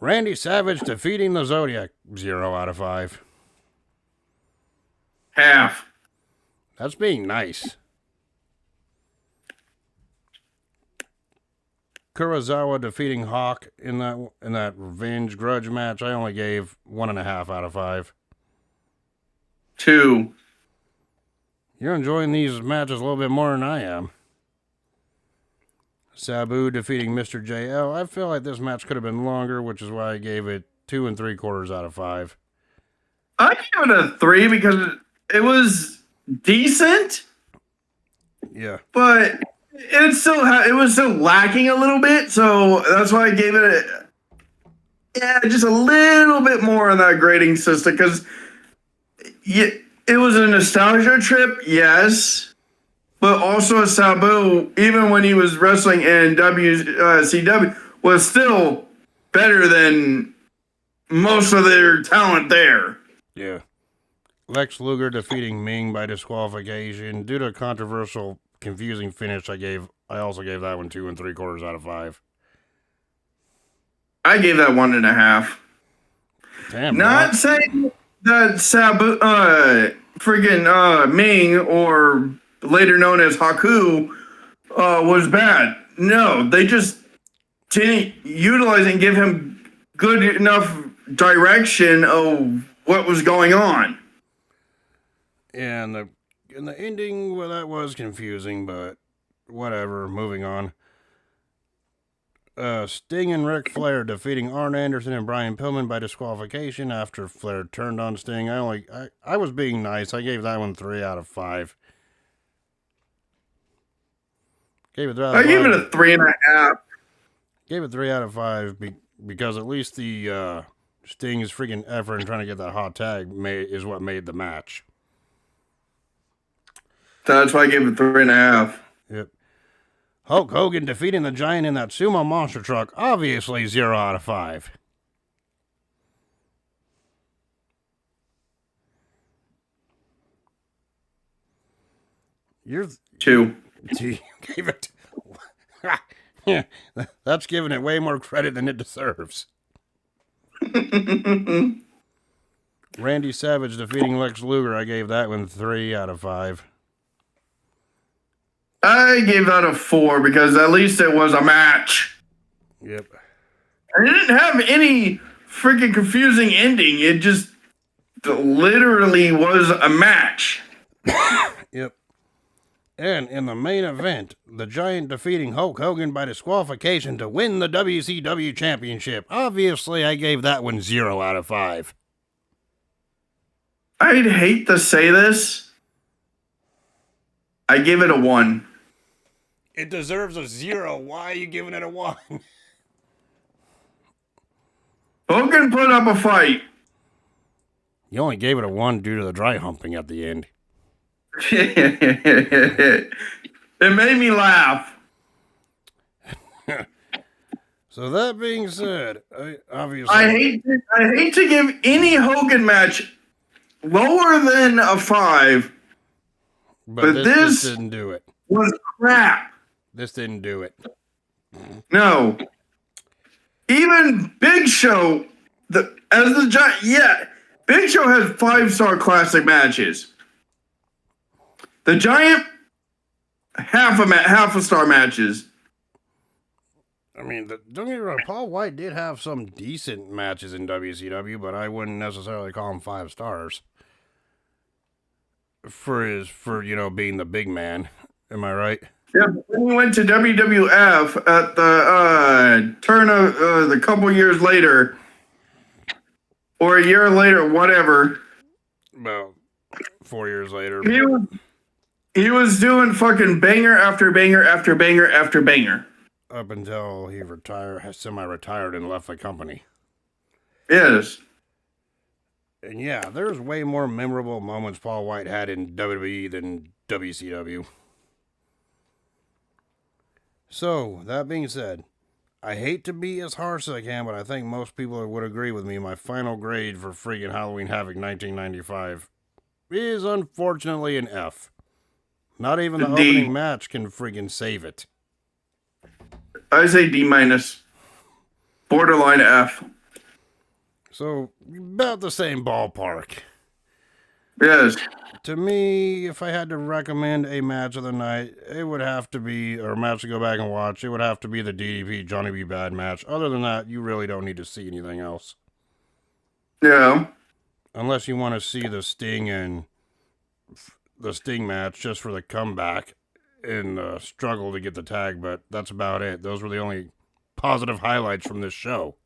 Randy Savage defeating the Zodiac. 0 out of 5. Half. That's being nice. Kurosawa defeating Hawk in that Revenge Grudge match. I only gave 1.5 out of 5. 2. You're enjoying these matches a little bit more than I am. Sabu defeating Mr. JL. I feel like this match could have been longer, which is why I gave it 2 3/4 out of 5. I give it a 3 because it was decent. Yeah. But it was still lacking a little bit, so that's why I gave it just a little bit more on that grading system because it was a nostalgia trip, yes, but also Sabu, even when he was wrestling in WCW, was still better than most of their talent there. Yeah. Lex Luger defeating Ming by disqualification due to a controversial, confusing finish. I also gave that one 2 3/4 out of 5. I gave that 1.5. Damn. Not saying that Sabu, Ming, or later known as Haku, was bad. No, they just didn't utilize and give him good enough direction of what was going on. Yeah, and the ending, well, that was confusing, but whatever. Moving on. Sting and Ric Flair defeating Arn Anderson and Brian Pillman by disqualification after Flair turned on Sting. I was being nice. I gave that one 3 out of 5. I gave it a 3.5. Gave it 3 out of 5 because at least the Sting's freaking effort in trying to get that hot tag is what made the match. That's why I gave it 3.5. Yep. Hulk Hogan defeating the Giant in that sumo monster truck. Obviously 0 out of 5. You're 2. You gave it. Yeah, that's giving it way more credit than it deserves. Randy Savage defeating Lex Luger, I gave that one 3 out of 5. I gave that a 4 because at least it was a match. Yep. And it didn't have any freaking confusing ending. It just literally was a match. Yep. And in the main event, the Giant defeating Hulk Hogan by disqualification to win the WCW Championship. Obviously, I gave that one 0 out of 5. I'd hate to say this. I give it a 1. It deserves a 0. Why are you giving it a 1? Hogan put up a fight. You only gave it a 1 due to the dry humping at the end. It made me laugh. So that being said, obviously... I hate to give any Hogan match lower than a 5, but this didn't do it. Was crap. This didn't do it. No. Even Big Show, as the Giant, yeah, Big Show has 5-star classic matches. The Giant, half a star matches. I mean, don't get me wrong, Paul White did have some decent matches in WCW, but I wouldn't necessarily call him 5 stars. For being the big man. Am I right? Yeah, when he went to WWF at the turn of the couple years later, or a year later, whatever. About 4 years later. He was doing fucking banger after banger after banger after banger. Up until he semi-retired and left the company. Yes. And yeah, there's way more memorable moments Paul White had in WWE than WCW. So, that being said, I hate to be as harsh as I can, but I think most people would agree with me. My final grade for freaking Halloween Havoc 1995 is unfortunately an F. Not even the opening match can freaking save it. I say D-. Borderline F. So, about the same ballpark. Yes. To me, if I had to recommend a match of the night, it would have to be, or a match to go back and watch, it would have to be the DDP Johnny B. Bad match. Other than that, you really don't need to see anything else. Yeah. Unless you want to see the Sting match just for the comeback and the struggle to get the tag, but that's about it. Those were the only positive highlights from this show.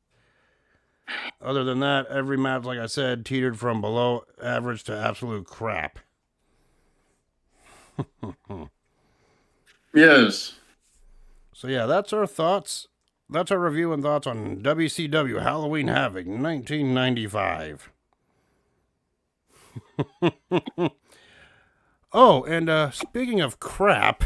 Other than that, every match, like I said, teetered from below average to absolute crap. Yes. So yeah, that's our thoughts. That's our review and thoughts on WCW Halloween Havoc 1995. Oh, and speaking of crap...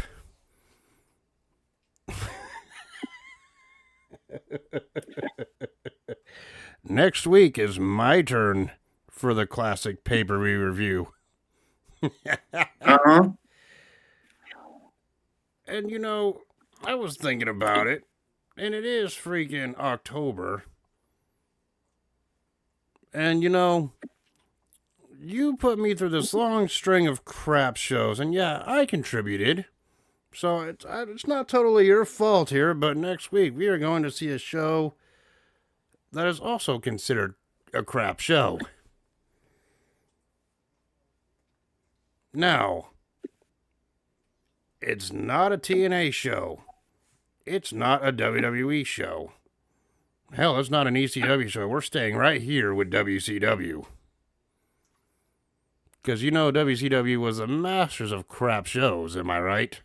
Next week is my turn for the classic pay-per-view review. Uh-huh. And I was thinking about it, and it is freaking October. And you put me through this long string of crap shows, and yeah, I contributed. So it's not totally your fault here, but next week we are going to see a show that is also considered a crap show. Now, it's not a TNA show. It's not a WWE show. Hell, it's not an ECW show. We're staying right here with WCW. Because WCW was the masters of crap shows, am I right?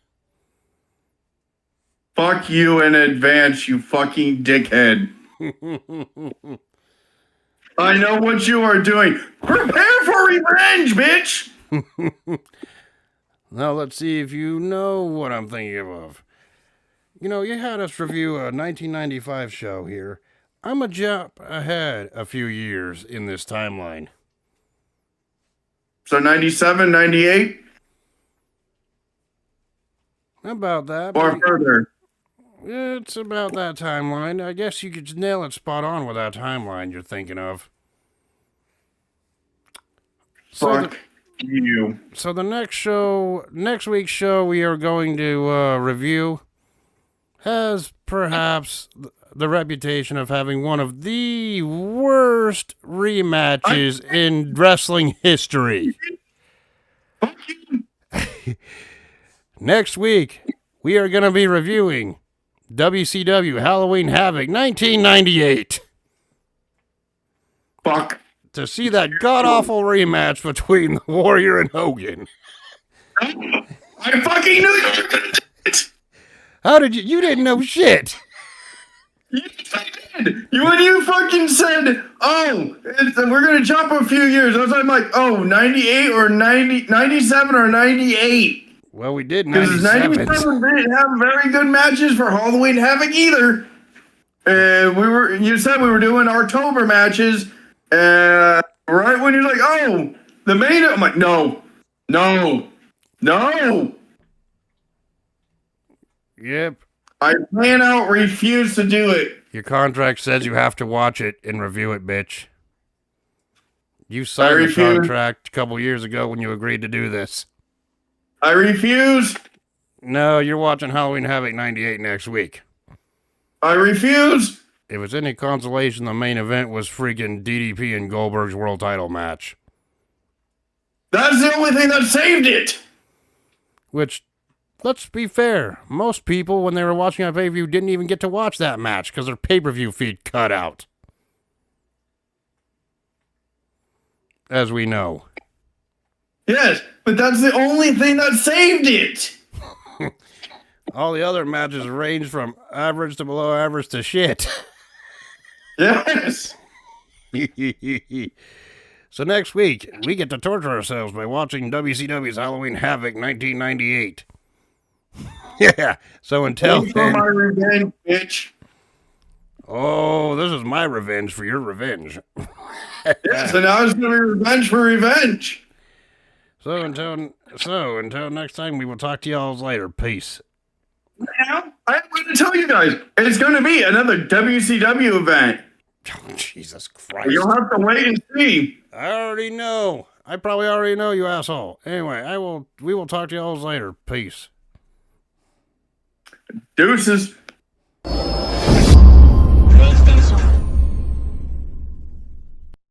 Fuck you in advance, you fucking dickhead. I know what you are doing. Prepare for revenge, bitch! Now let's see if you know what I'm thinking of. You had us review a 1995 show here. I'm a jump ahead a few years in this timeline. So 97, 98? About that. Or further? It's about that timeline. I guess you could nail it spot on with that timeline you're thinking of. Fuck you. So the next week's show we are going to review has perhaps the reputation of having one of the worst rematches in wrestling history. Fuck you. Next week, we are going to be reviewing WCW Halloween Havoc 1998. Fuck. To see that god-awful rematch between the Warrior and Hogan. I fucking knew you were gonna do it. How did you? You didn't know shit. Yes, I did. When you fucking said, "Oh, we're gonna jump a few years," I was like, "Oh, 98 or 90, 97 or 98." Well, we did Because 97. 97 didn't have very good matches for Halloween Havoc either. And you said we were doing October matches, and right when you're like, "Oh, the main," I'm like, "No. Yep. I plan out refuse to do it." Your contract says you have to watch it and review it, bitch. You signed the contract a couple years ago when you agreed to do this. I refuse. No, you're watching Halloween Havoc 98 next week. I refuse. If it's any consolation, the main event was freaking DDP and Goldberg's world title match. That's the only thing that saved it. Which, let's be fair, most people, when they were watching on pay-per-view, didn't even get to watch that match because their pay-per-view feed cut out. As we know. Yes, but that's the only thing that saved it. All the other matches range from average to below average to shit. Yes. So next week, we get to torture ourselves by watching WCW's Halloween Havoc 1998. Yeah, so until Wait for then... my revenge, bitch. Oh, this is my revenge for your revenge. Yes, and now it's going to be revenge for revenge. So until next time, we will talk to y'all later. Peace. Now, I'm going to tell you guys, it's going to be another WCW event. Oh, Jesus Christ. You'll have to wait and see. I already know. I probably already know, you asshole. Anyway, we will talk to y'all later. Peace. Deuces.